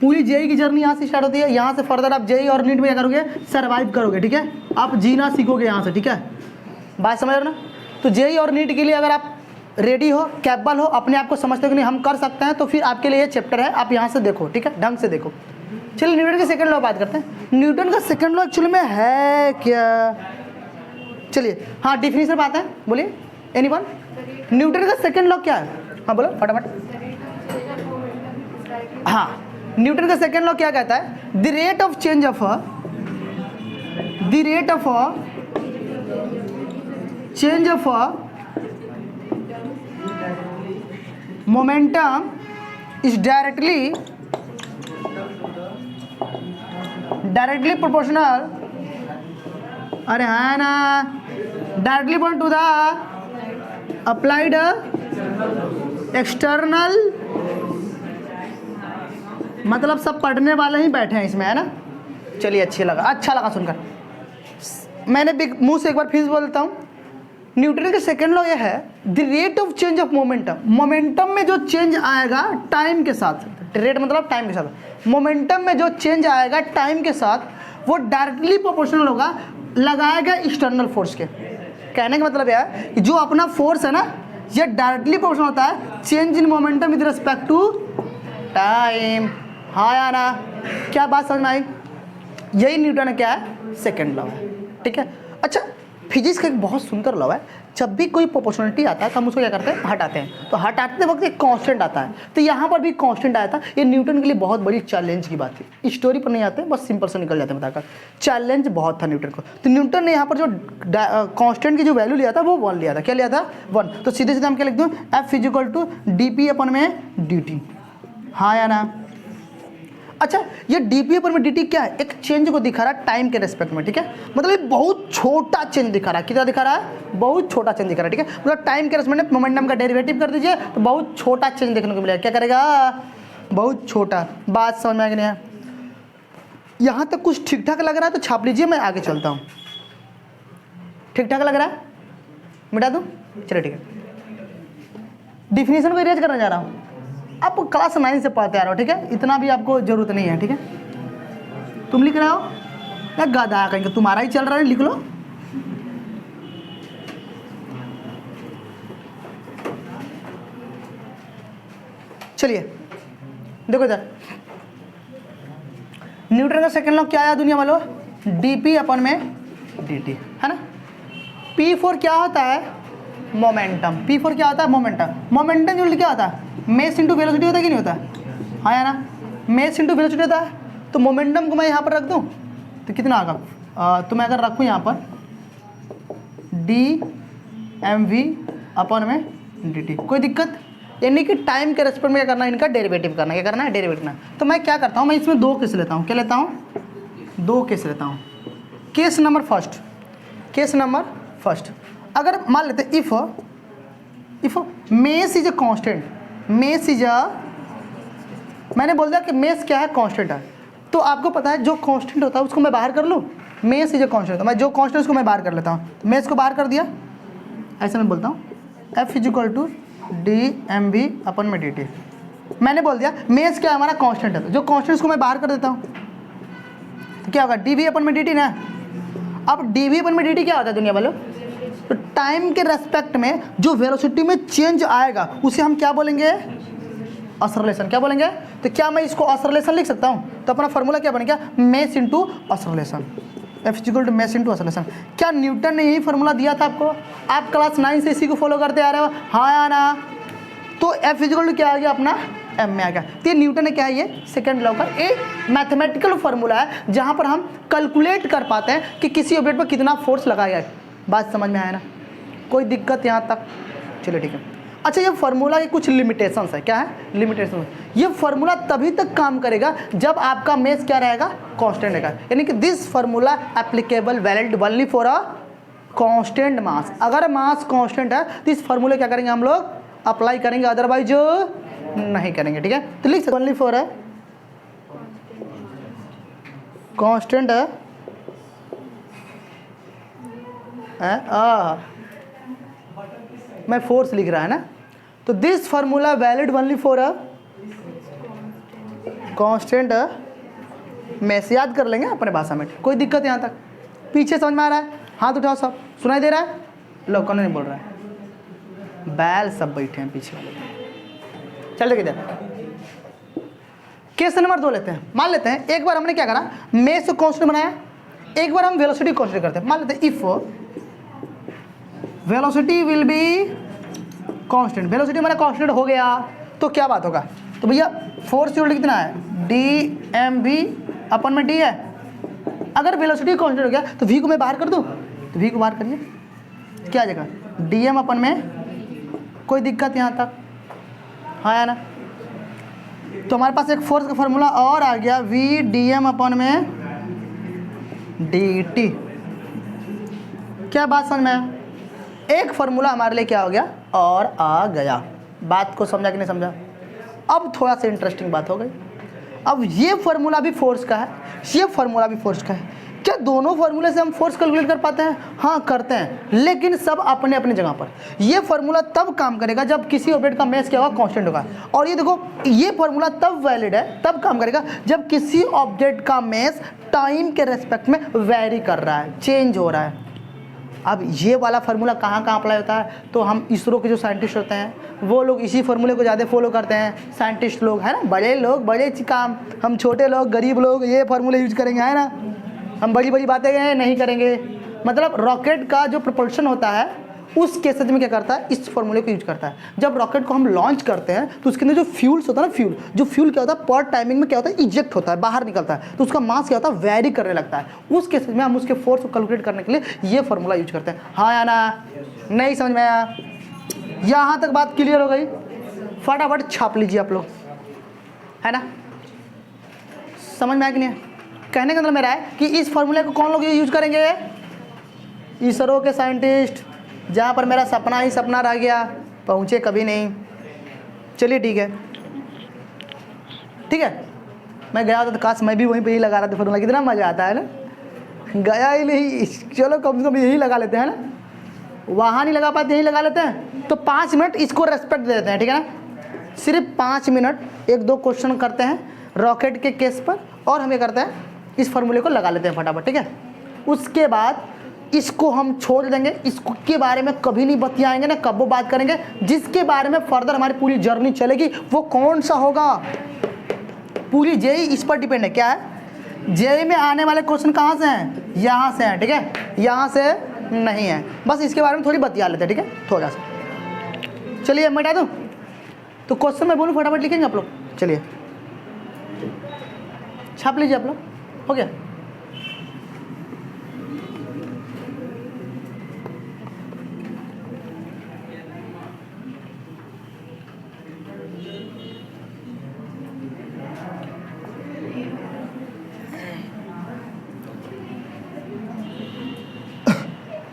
पूरी जेई की जर्नी यहाँ से स्टार्ट होती है। यहाँ से फर्दर आप जेई और नीट में क्या करोगे? सर्वाइव करोगे। ठीक है, आप जीना सीखोगे यहाँ से। ठीक है, बात समझ रहे हो ना? तो जेई और नीट के लिए अगर आप रेडी हो, कैपेबल हो, अपने आप को समझते हो कि नहीं हम कर सकते हैं, तो फिर आपके लिए ये चैप्टर है, आप यहाँ से देखो। ठीक है, ढंग से देखो। चलिए न्यूटन के सेकंड लॉ बात करते हैं। न्यूटन का सेकंड लॉ एक्चुअली में है क्या? चलिए हाँ, डिफिनीशन पे आते हैं, बोलिए एनीवन। न्यूटन का सेकंड लॉ क्या है? हाँ बोलो फटाफट। हाँ, न्यूटन का सेकंड लॉ क्या कहता है? The rate of change of momentum is directly proportional, अरे हाँ ना, directly point two the applied external, मतलब सब पढ़ने वाले ही बैठे हैं इसमें, है ना? चलिए अच्छा लगा सुनकर। मैंने भी मुंह से एक बार फिर बोलता हूँ, न्यूटन के सेकंड लॉ ये है, the rate of change of momentum. Momentum में जो चेंज आएगा टाइम के साथ, रेट मतलब टाइम के साथ, मोमेंटम में जो चेंज आएगा टाइम के साथ, वो डायरेक्टली प्रोपोर्शनल होगा लगाया गया एक्सटर्नल फोर्स के। कहने का मतलब यह है कि जो अपना फोर्स है ना, ये डायरेक्टली प्रोपोर्शनल होता है change in momentum with respect to time. हाँ या ना? क्या बात समझ में आई? यही न्यूटन का क्या है? सेकंड लॉ है। ठीक है, अच्छा फिजिक्स का एक बहुत सुंदर लॉ है, जब भी कोई प्रोपोर्शनलिटी आता है तो हम उसको क्या करते हैं, हटाते हैं। तो हटाते वक्त एक कांस्टेंट आता है, तो यहाँ पर भी कांस्टेंट आया था। ये न्यूटन के लिए बहुत बड़ी चैलेंज की बात थी। स्टोरी पर नहीं आते, बस सिंपल से निकल जाते हैं बताकर। चैलेंज बहुत था न्यूटन को। तो न्यूटन ने यहाँ पर जो कांस्टेंट की जो वैल्यू लिया था वो 1 लिया था। क्या लिया था? 1। तो सीधे सीधे हम क्या लिख दूँ, F = dp/dt। हाँ या ना? अच्छा, ये dp/dt क्या है? एक चेंज को दिखा रहा है टाइम के रेस्पेक्ट में, ठीक है। मतलब ये बहुत छोटा चेंज दिखा रहा है। कितना दिखा रहा है? बहुत छोटा चेंज दिखा रहा है, ठीक है। मतलब टाइम के रेस्पेक्ट में मोमेंटम का डेरिवेटिव कर दीजिए तो बहुत छोटा चेंज देखने को मिलेगा। क्या करेगा? बहुत छोटा। बात समझ में आ गई नहीं? यहाँ तक कुछ ठीक ठाक लग रहा है तो छाप लीजिए, मैं आगे चलता हूँ। ठीक ठाक लग रहा है? मिटा दूँ? चलिए ठीक है। डिफिनेशन को इरेज करने जा रहा हूँ। आप क्लास 9 से पढ़ते आ रहे हो, ठीक है। इतना भी आपको जरूरत नहीं है, ठीक है। तुम लिख रहे हो या गधा कहीं का तुम्हारा ही चल रहा है, लिख लो। चलिए देखो इधर, न्यूटन का सेकंड लॉ क्या आया दुनिया वालों? dp/dt, है ना। P4 क्या होता है? मोमेंटम। P4 क्या होता है? मोमेंटम। मोमेंटम जो क्या होता है? मेस इंटू वेलोसिटी होता है कि नहीं होता? हाँ या ना? मेस इंटू वेलोसिटी होता है। तो मोमेंटम को मैं यहाँ पर रख दूँ तो कितना आएगा? तो मैं अगर रखूँ यहाँ पर dmv/dt, कोई दिक्कत? यानी कि टाइम के रेस्पेक्ट में क्या करना है? इनका डेरिवेटिव करना। क्या करना है? डेरिवेटिव करना। तो मैं क्या करता हूँ, मैं इसमें 2 केस लेता हूँ। क्या लेता हूँ? 2 केस लेता हूँ। केस नंबर फर्स्ट, अगर मान लेते if mess is a constant, मैंने बोल दिया कि मेस क्या है? कांस्टेंट है। तो आपको पता है जो कांस्टेंट होता है उसको मैं बाहर कर लूँ। मेस इज अ कांस्टेंट, तो मैं जो कांस्टेंट उसको मैं बाहर कर लेता हूँ। मेस को बाहर कर दिया, ऐसा मैं बोलता हूँ F = dmv/dt। मैंने बोल दिया मेस क्या हमारा कांस्टेंट है, तो जो कांस्टेंट उसको मैं बाहर कर देता हूँ तो क्या होगा? dv/dt ना। अब dv/dt क्या होता है दुनिया वालों? तो टाइम के रेस्पेक्ट में जो वेलोसिटी में चेंज आएगा उसे हम क्या बोलेंगे? असरलेशन। क्या बोलेंगे? तो क्या मैं इसको असरलेशन लिख सकता हूँ? तो अपना फॉर्मूला क्या बन गया? Mass into acceleration. F = mass into acceleration. क्या न्यूटन ने यही फॉर्मूला दिया था आपको? आप क्लास 9 से इसी को फॉलो करते आ रहे हो, हाँ या ना? तो F = क्या आ गया अपना? m में आ गया। तो ये न्यूटन ने क्या है? ये सेकंड लॉ का एक मैथमेटिकल फॉर्मूला है जहाँ पर हम कैलकुलेट कर पाते हैं कि किसी ऑब्जेक्ट पर कितना फोर्स लगाया है। बात समझ में आया ना? कोई दिक्कत यहाँ तक? चलिए ठीक है। अच्छा, ये फार्मूला के कुछ लिमिटेशंस है। क्या है? लिमिटेशन। ये फार्मूला तभी तक काम करेगा जब आपका मेस क्या रहेगा? कांस्टेंट रहेगा। यानी कि this formula applicable valid only for a constant mass. अगर मास कांस्टेंट है तो इस फार्मूले क्या करेंगे हम लोग? अप्लाई करेंगे, अदरवाइज नहीं करेंगे, ठीक है। तो लिख सकते ओनली फॉर अ कांस्टेंट मैं फोर्स लिख रहा है ना। तो this formula valid only for a constant mass. याद कर लेंगे अपने भाषा में, कोई दिक्कत यहाँ तक? पीछे समझ में आ रहा है? हाथ उठाओ सब। सुनाई दे रहा है? लो, कौन नहीं बोल रहा है? बैल सब बैठे हैं पीछे वाले। चल देखिए इधर, केस नंबर 2 लेते हैं। मान लेते हैं एक बार हमने क्या करा, मेस को कांस्टेंट बनाया, एक बार हम वेलोसिटी कांस्टेंट करते हैं। मान लेते हैं if velocity will be constant, velocity हमारा कांस्टेंट हो गया तो क्या बात होगा? तो भैया फोर्स यूनिट कितना है? dmv/d है। अगर वेलोसिटी कांस्टेंट हो गया तो v को मैं बाहर कर दूं, तो v को बाहर करिए, क्या आ जाएगा? dm/में। कोई दिक्कत यहाँ तक? हाँ या ना? तो हमारे पास एक फोर्स का फॉर्मूला और आ गया, v dm/में dt। क्या बात समझ में आया? एक फार्मूला हमारे लिए क्या हो गया? और आ गया। बात को समझा कि नहीं समझा? अब थोड़ा सा इंटरेस्टिंग बात हो गई। अब ये फार्मूला भी फोर्स का है, ये फार्मूला भी फोर्स का है। क्या दोनों फार्मूले से हम फोर्स कैलकुलेट कर पाते हैं? हाँ करते हैं, लेकिन सब अपने अपने जगह पर। ये फार्मूला तब काम करेगा जब किसी ऑब्जेक्ट का मेस क्या होगा? कांस्टेंट होगा। और ये देखो, ये फार्मूला तब वैलिड है, तब काम करेगा जब किसी ऑब्जेक्ट का मेस टाइम के रेस्पेक्ट में वेरी कर रहा है, चेंज हो रहा है। अब ये वाला फार्मूला कहाँ कहाँ अप्लाई होता है? तो हम इसरो के जो साइंटिस्ट होते हैं वो लोग इसी फार्मूले को ज़्यादा फॉलो करते हैं। साइंटिस्ट लोग है ना, बड़े लोग बड़े काम, हम छोटे लोग गरीब लोग ये फार्मूले यूज करेंगे, है ना। हम बड़ी बड़ी बातें नहीं करेंगे। मतलब रॉकेट का जो प्रपल्शन होता है उस केसेज में क्या करता है, इस फॉर्मूले को यूज करता है। जब रॉकेट को हम लॉन्च करते हैं तो उसके अंदर जो फ्यूल्स होता है ना, फ्यूल क्या होता है, पर टाइमिंग में क्या होता है, इजेक्ट होता है, बाहर निकलता है, तो उसका मास क्या होता है, वेरी करने लगता है। उस केसेज में हम उसके फोर्स को कैलकुलेट करने के लिए ये फॉर्मूला यूज करते हैं। हाँ या ना, नहीं समझ में आया? यहाँ तक बात क्लियर हो गई? फटाफट छाप लीजिए आप लोग, है ना? समझ में आया कि नहीं? कहने का मतलब मेरा है कि इस फॉर्मूले को कौन लोग यूज करेंगे? इसरो के साइंटिस्ट, जहाँ पर मेरा सपना ही सपना रह गया, पहुँचे कभी नहीं। चलिए ठीक है, ठीक है। मैं गया था तो काश मैं भी वहीं पे ही लगा रहा था फॉर्मूला, कितना मज़ा आता है ना। गया ही नहीं, चलो कम से कम यही लगा लेते हैं ना, वहाँ नहीं लगा पाते यहीं लगा लेते हैं। तो 5 मिनट इसको रेस्पेक्ट दे देते हैं, ठीक है ना। सिर्फ 5 मिनट 1-2 क्वेश्चन करते हैं रॉकेट के केस पर, और हम ये करते हैं इस फॉर्मूले को लगा लेते हैं फटाफट, ठीक है। उसके बाद इसको हम छोड़ देंगे, इसको के बारे में कभी नहीं बतियाएंगे ना, कब वो बात करेंगे। जिसके बारे में फर्दर हमारी पूरी जर्नी चलेगी वो कौन सा होगा, पूरी जेई इस पर डिपेंड है। क्या है, जेई में आने वाले क्वेश्चन कहाँ से हैं, यहाँ से हैं, ठीक है, यहाँ से नहीं है। बस इसके बारे में थोड़ी बतिया लेते हैं, ठीक है, थोड़ा सा। चलिए मैं बता दूँ, तो क्वेश्चन मैं बोलूँ फटाफट लिखेंगे आप लोग। चलिए छाप लीजिए आप लोग, हो गया।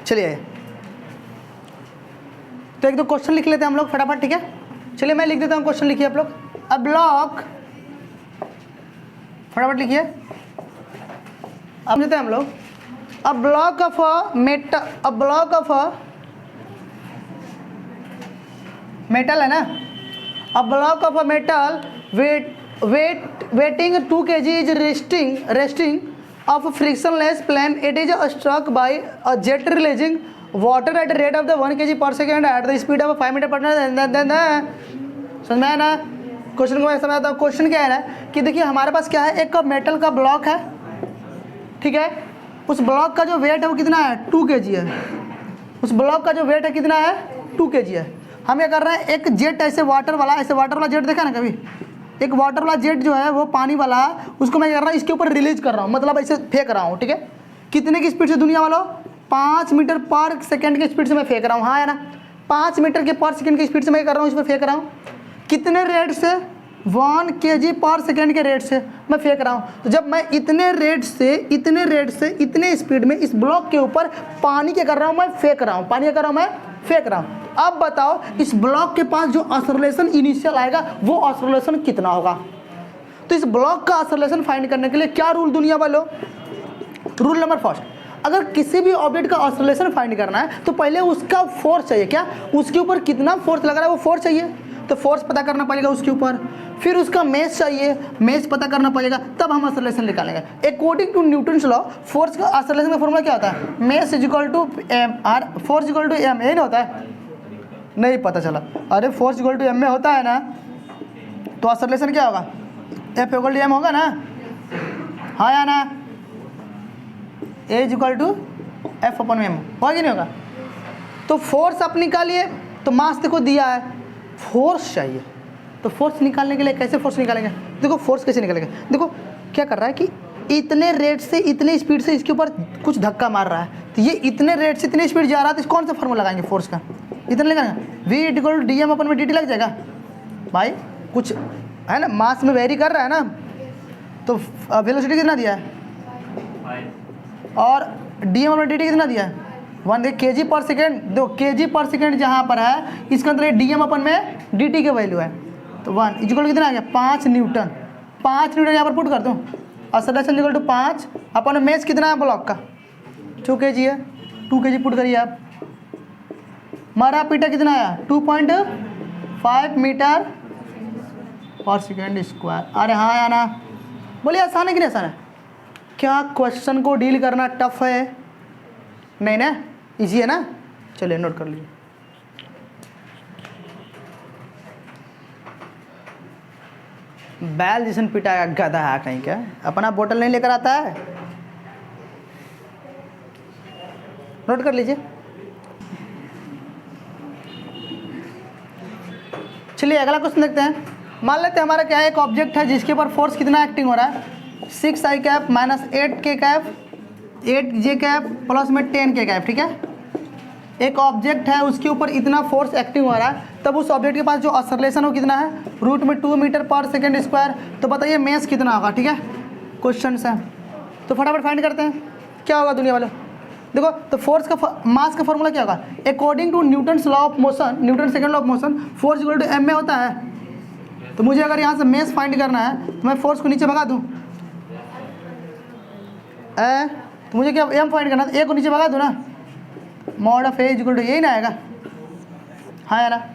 चलिए तो 1-2 क्वेश्चन लिख लेते हैं हम लोग फटाफट, ठीक है। चलिए मैं लिख देता हूँ, क्वेश्चन लिखिए आप लोग। अ ब्लॉक, फटाफट लिखिए। अब लेते हैं हम लोग, अ ब्लॉक ऑफ मेटल है ना, a block of a metal waiting 2 kg is resting of a frictionless plane. It is struck by a jet releasing water at a rate of the 1 kg per second at the speed of 5 meter per second. समझ में आया ना? Question को मैं समझाता हूँ। Question क्या है ना कि देखिए हमारे पास क्या है, एक मेटल का ब्लॉक है, ठीक है। उस ब्लॉक का जो वेट है वो कितना है, 2 kg है। उस ब्लॉक का जो वेट है कितना है, 2 kg है। हम ये कर रहे हैं, एक जेट ऐसे वाटर वाला जेट देखा ना कभी, एक वाटर वाला जेट जो है वो पानी वाला, उसको मैं कर रहा हूँ इसके ऊपर रिलीज कर रहा हूँ, मतलब ऐसे फेंक रहा हूँ, ठीक है। कितने की स्पीड से दुनिया वालों, 5 मीटर पर सेकंड की स्पीड से मैं फेंक रहा हूँ, हाँ है ना। 5 मीटर के पर सेकंड की स्पीड से मैं कर रहा हूँ, इस पर फेंक रहा हूँ। कितने रेट से, 1 kg पर सेकंड के रेट से मैं फेंक रहा हूँ। तो जब मैं इतने रेट से इतने स्पीड में इस ब्लॉक के ऊपर पानी क्या कर रहा हूँ, मैं फेंक रहा हूँ, पानी क्या कर रहा हूँ, मैं फेंक रहा हूँ। अब बताओ इस ब्लॉक के पास जो ऑसिलेशन इनिशियल आएगा वो ऑसिलेशन कितना होगा। तो इस ब्लॉक का ऑसिलेशन फाइंड करने के लिए क्या रूल दुनिया वालों, रूल नंबर फर्स्ट, अगर किसी भी ऑब्जेक्ट का ऑसिलेशन फाइंड करना है तो पहले उसका फोर्स चाहिए। क्या, उसके ऊपर कितना फोर्स लग रहा है वो फोर्स चाहिए, तो फोर्स पता करना पड़ेगा उसके ऊपर। फिर उसका मेस चाहिए, मेस पता करना पड़ेगा, तब हम ऑसिलेशन निकालेंगे। According to Newton's law force का ऑसिलेशन का फॉर्मूला क्या होता है, mass equal to M R, force equal to M, यही ना होता है, नहीं पता चला, अरे फोर्स इक्वल टू एम में होता है ना, तो ऑसिलेशन क्या होगा, एफ इक्वल टू एम होगा ना, हाँ या ना। A equal to F upon M होगा कि नहीं होगा। तो फोर्स आप निकालिए, तो मास देखो दिया है, फोर्स चाहिए, तो फोर्स निकालने के लिए कैसे फोर्स निकालेंगे, देखो फोर्स कैसे निकालेंगे। देखो क्या कर रहा है कि इतने रेट से इतने स्पीड से इसके ऊपर कुछ धक्का मार रहा है, तो ये इतने रेट से इतनी स्पीड जा रहा है, तो कौन सा फॉर्मूला लगाएंगे फोर्स का, इतना लगाएंगे, V equal to D M अपन में डी टी लग जाएगा भाई, कुछ है ना, मास में वेरी कर रहा है ना, तो वेलोसिटी कितना दिया है, और डी एम अपन डी टी कितना दिया है, 1 kg पर सेकेंड। दो kg पर सेकेंड जहाँ पर है इसके अंदर डी एम अपन में डी टी की वैल्यू है, तो 1 इक्वल कितना आ गया, 5 न्यूटन। 5 न्यूटन यहाँ पर पुट कर दूँ, ऑसिलेशन इक्वल टू 5 अपन मेस कितना है ब्लॉक का, 2 kg है, 2 kg पुट करिए आप। मारा पीटा कितना आया, 2.5 मीटर पर सेकेंड स्क्वायर। अरे हाँ या ना, बोलिए आसान है कि नहीं आसान है। क्या क्वेश्चन को डील करना टफ है, नहीं ना, इजी है ना। चलिए नोट कर लीजिए, बैल जिसन पिटाया गधा है कहीं क्या, अपना बोतल नहीं लेकर आता है, नोट कर लीजिए। चलिए अगला क्वेश्चन देखते हैं। मान लेते हैं हमारा क्या है, एक ऑब्जेक्ट है जिसके ऊपर फोर्स कितना एक्टिंग हो रहा है, 6i cap minus 8k cap 8j cap plus में 10k कैप, ठीक है। एक ऑब्जेक्ट है उसके ऊपर इतना फोर्स एक्टिंग हो रहा है, तब उस ऑब्जेक्ट के पास जो असरलेशन हो कितना है, रूट में 2 मीटर पर सेकेंड स्क्वायर। तो बताइए मेस कितना होगा, ठीक है। क्वेश्चन है तो फटाफट फाइंड करते हैं क्या होगा दुनिया वाले। देखो तो फोर्स का मास का फॉर्मूला क्या होगा, according to Newton's law of motion, Newton second law of motion, force equal to M में होता है। तो मुझे अगर यहाँ से मेस फाइंड करना है तो मैं फोर्स को नीचे भगा दूँ, तो मुझे क्या एम फाइंड करना है, ए को नीचे भगा दूँ ना, mod of A equal to यही ना आएगा, हाँ यार।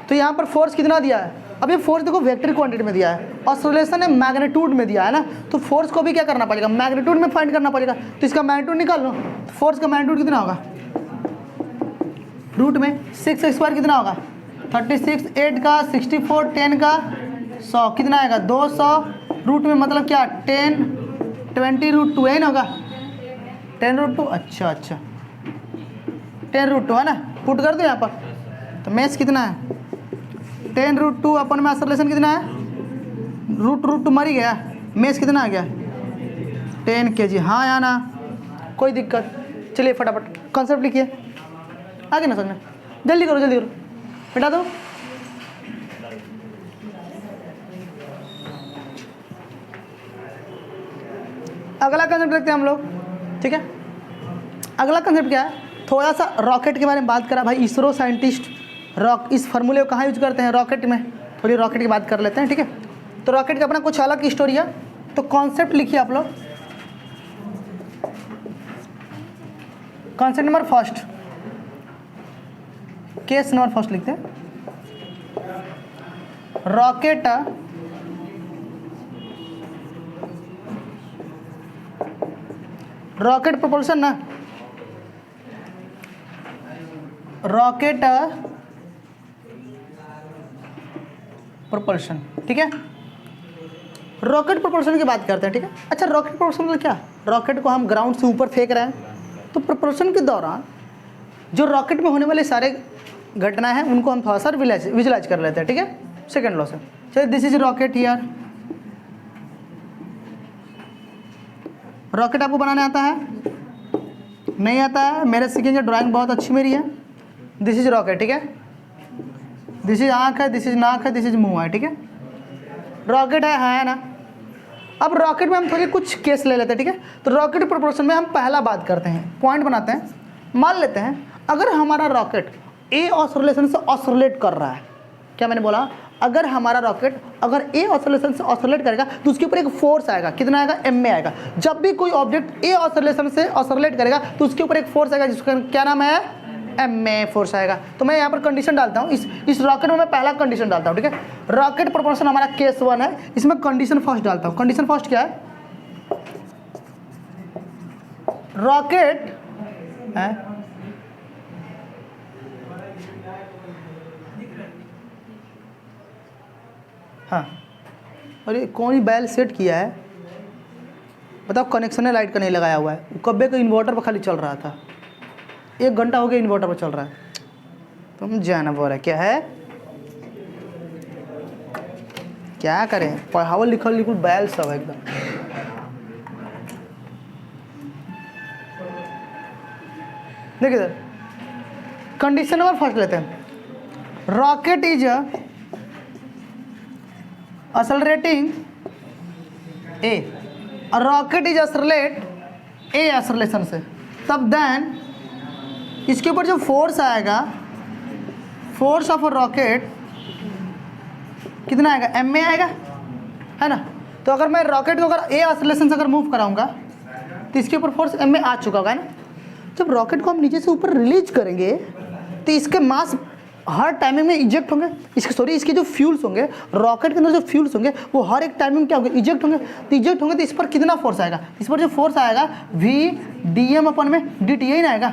तो यहाँ पर फोर्स कितना दिया है, अब ये फोर्स देखो वेक्टर क्वांटिटी में दिया है, ऑसिलेशन है मैग्नीट्यूड में दिया है ना, तो फोर्स को भी क्या करना पड़ेगा, मैग्नीट्यूड में फाइंड करना पड़ेगा। तो इसका मैग्नीट्यूड निकाल लो, तो फोर्स का मैग्नीट्यूड कितना होगा, रूट में 6 स्क्वायर कितना होगा 36, 8 का 64, 10 का 100 कितना आएगा 200, रूट में मतलब क्या 10, 20 रूट 2 है ना होगा 10 रूट 2, अच्छा 10 रूट 2 है ना, पुट कर दो यहाँ पर। तो मेस कितना है 10 रूट 2 अपन में असरलेशन कितना है, रूट 2 मर ही गया, मेस कितना आ गया 10 kg, हाँ या ना, कोई दिक्कत। चलिए फटाफट कॉन्सेप्ट लिखिए, आगे ना समझना, जल्दी करो मिटा दो। अगला कंसेप्ट देखते हैं हम लोग, ठीक है। अगला कंसेप्ट क्या है, थोड़ा सा रॉकेट के बारे में बात करा भाई, इसरो साइंटिस्ट इस फार्मूले को कहाँ यूज करते हैं, रॉकेट में। थोड़ी रॉकेट की बात कर लेते हैं, ठीक है। तो रॉकेट का अपना कुछ अलग स्टोरी है, तो कॉन्सेप्ट लिखिए आप लोग। Concept number first, case number first लिखते हैं, रॉकेट प्रोपल्शन ना, रॉकेट प्रोपल्शन, ठीक है। रॉकेट प्रोपल्शन की बात करते हैं, ठीक है। अच्छा रॉकेट प्रोपल्शन मतलब क्या, रॉकेट को हम ग्राउंड से ऊपर फेंक रहे हैं, तो प्रोपल्शन के दौरान जो रॉकेट में होने वाले सारे घटनाएं हैं उनको हम थोड़ा सा विजुलाइज कर लेते हैं, ठीक है, सेकेंड लॉ से। चलिए this is rocket here, rocket आपको बनाने आता है, नहीं आता है, मेरे सीखेंगे, ड्राइंग बहुत अच्छी मेरी है। दिस इज रॉकेट, ठीक है, दिस इज आँख है, दिस इज नाक है, दिस इज मुंह है, ठीक है। रॉकेट है ना। अब रॉकेट में हम थोड़ी कुछ केस ले लेते हैं, ठीक है। तो रॉकेट प्रोपोर्शन में हम पहला बात करते हैं, पॉइंट बनाते हैं। मान लेते हैं अगर हमारा रॉकेट ए ऑसिलेशन से ऑसिलेट कर रहा है, क्या मैंने बोला, अगर हमारा रॉकेट अगर ए ऑसिलेशन से ऑसिलेट करेगा तो उसके ऊपर एक फोर्स आएगा, कितना आएगा, एम में आएगा। जब भी कोई ऑब्जेक्ट ए ऑसिलेशन से ऑसिलेट करेगा तो उसके ऊपर एक फोर्स आएगा जिसका क्या नाम है, एम में फोर्स आएगा। तो मैं यहाँ पर कंडीशन डालता हूँ, इस रॉकेट में मैं पहला कंडीशन डालता हूँ, ठीक है। रॉकेट प्रोपोर्शन हमारा केस 1 है, इसमें कंडीशन फर्स्ट डालता हूँ। कंडीशन फर्स्ट क्या है, रॉकेट है हाँ, अरे कौन ही बैल सेट किया है बताओ, कनेक्शन है लाइट का नहीं लगाया हुआ है, कब्बे का इन्वर्टर पर खाली चल रहा था, 1 घंटा हो गया इन्वर्टर पर चल रहा है, तुम जाना बोल रहा क्या है, क्या करें, पढ़ावल लिखल बिल्कुल बैल सब एकदम। देखिए सर, कंडीशन नंबर फर्स्ट लेते हैं, rocket is accelerating A, rocket is accelerate A acceleration से, तब देन इसके ऊपर जो फोर्स आएगा, फोर्स ऑफ रॉकेट कितना आएगा, एम में आएगा, है ना। तो अगर मैं रॉकेट को अगर ए एक्सेलरेशन से अगर मूव कराऊंगा तो इसके ऊपर फोर्स एम में आ चुका होगा, है ना। जब रॉकेट को हम नीचे से ऊपर रिलीज करेंगे तो इसके मास हर टाइमिंग में इजेक्ट होंगे, इसके जो फ्यूल्स होंगे, रॉकेट के अंदर जो फ्यूल्स होंगे वो हर एक टाइमिंग में क्या होंगे, इजेक्ट होंगे। तो इजेक्ट होंगे तो इस पर कितना फोर्स आएगा, इस पर जो फोर्स आएगा वी डी एम अपन में डी टी, यही ना आएगा।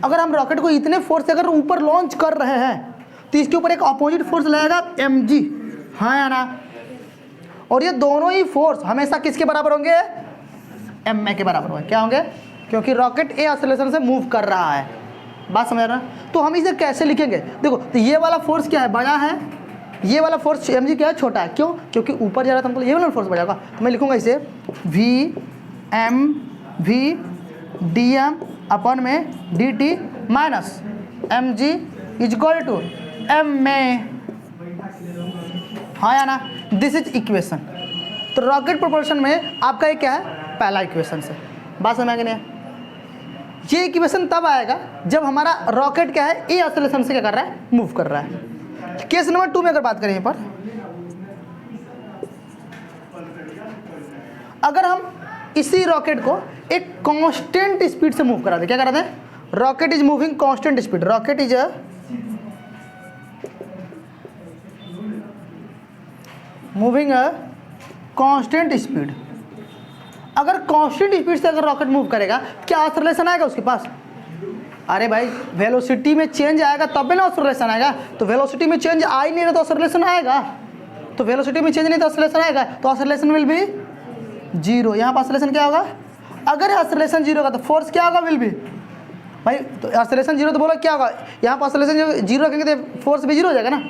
अगर हम रॉकेट को इतने फोर्स से अगर ऊपर लॉन्च कर रहे हैं तो इसके ऊपर एक अपोजिट फोर्स लगेगा एम जी, हाँ या ना। और ये दोनों ही फोर्स हमेशा किसके बराबर होंगे, एम ए के बराबर होंगे। क्या होंगे, क्योंकि रॉकेट ए एक्सेलरेशन से मूव कर रहा है। बात समझ रहा है? तो हम इसे कैसे लिखेंगे? देखो, तो ये वाला फोर्स क्या है, बड़ा है, ये वाला फोर्स mg क्या है, छोटा है। क्यों? क्योंकि ऊपर जा रहा था हमको, ये वाला फोर्स बढ़ेगा। तो मैं लिखूंगा इसे v mv dm अपन में dt minus mg equal to m में, हाँ या ना? This is equation. तो रॉकेट प्रोपल्शन में आपका ये क्या है, पहला इक्वेशन से। बात समझ में नहीं है? ये इक्वेशन तब आएगा जब हमारा रॉकेट क्या है, ए एक्सेलरेशन से क्या कर रहा है, मूव कर रहा है। केस नंबर 2 में अगर बात करें, यहाँ पर अगर हम इसी रॉकेट को एक कांस्टेंट स्पीड से मूव करा दें, क्या करा दें, rocket is moving constant speed, rocket is moving a constant speed. अगर कांस्टेंट स्पीड से अगर रॉकेट मूव करेगा, क्या एक्सेलरेशन आएगा उसके पास? अरे भाई, वेलोसिटी में चेंज आएगा तब भी ना एक्सेलरेशन आएगा। तो वेलोसिटी में चेंज आ ही नहीं रहा तो एक्सेलरेशन आएगा। तो वेलोसिटी में चेंज नहीं तो एक्सेलरेशन आएगा, तो एक्सेलरेशन विल बी जीरो। यहाँ पर एक्सेलरेशन क्या होगा? अगर एक्सेलरेशन जीरो होगा तो फोर्स क्या होगा, विल बी, भाई तो एक्सेलरेशन जीरो तो बोलो क्या होगा, यहाँ पर एक्सेलरेशन जीरो रखेंगे तो फोर्स भी जीरो हो जाएगा ना।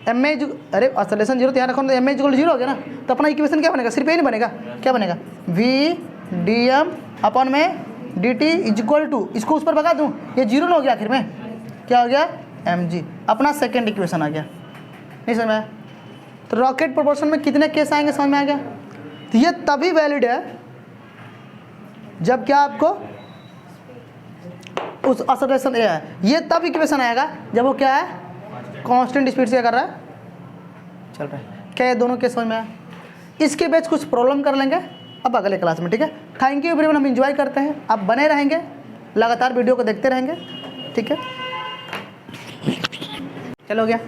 एम ए, अरे एक्सेलरेशन जीरो तो यहाँ रखो तो एम ए इक्वल जीरो हो गया ना। तो अपना इक्वेशन क्या बनेगा, सिर्फ ये नहीं बनेगा, क्या बनेगा, वी डी एम अपन में डी टी इक्वल टू, इसको उस पर भगा दूँ, ये जीरो ना हो गया, आखिर में क्या हो गया, एम जी। अपना सेकेंड इक्वेशन आ गया। नहीं समझ में आया? तो रॉकेट प्रोपोर्शन में कितने केस आएंगे, समझ में आ गया? तो ये तभी वैलिड है जब क्या आपको उस एक्सेलरेशन ए है, ये तब इक्वेशन आएगा जब वो क्या है, कांस्टेंट स्पीड से क्या कर रहा है, चल रहा है। क्या ये दोनों केस समझ में आया? इसके बेच कुछ प्रॉब्लम कर लेंगे अब अगले क्लास में, ठीक है। थैंक यू एवरीवन, हम एंजॉय करते हैं, आप बने रहेंगे, लगातार वीडियो को देखते रहेंगे, ठीक है। चलो गया।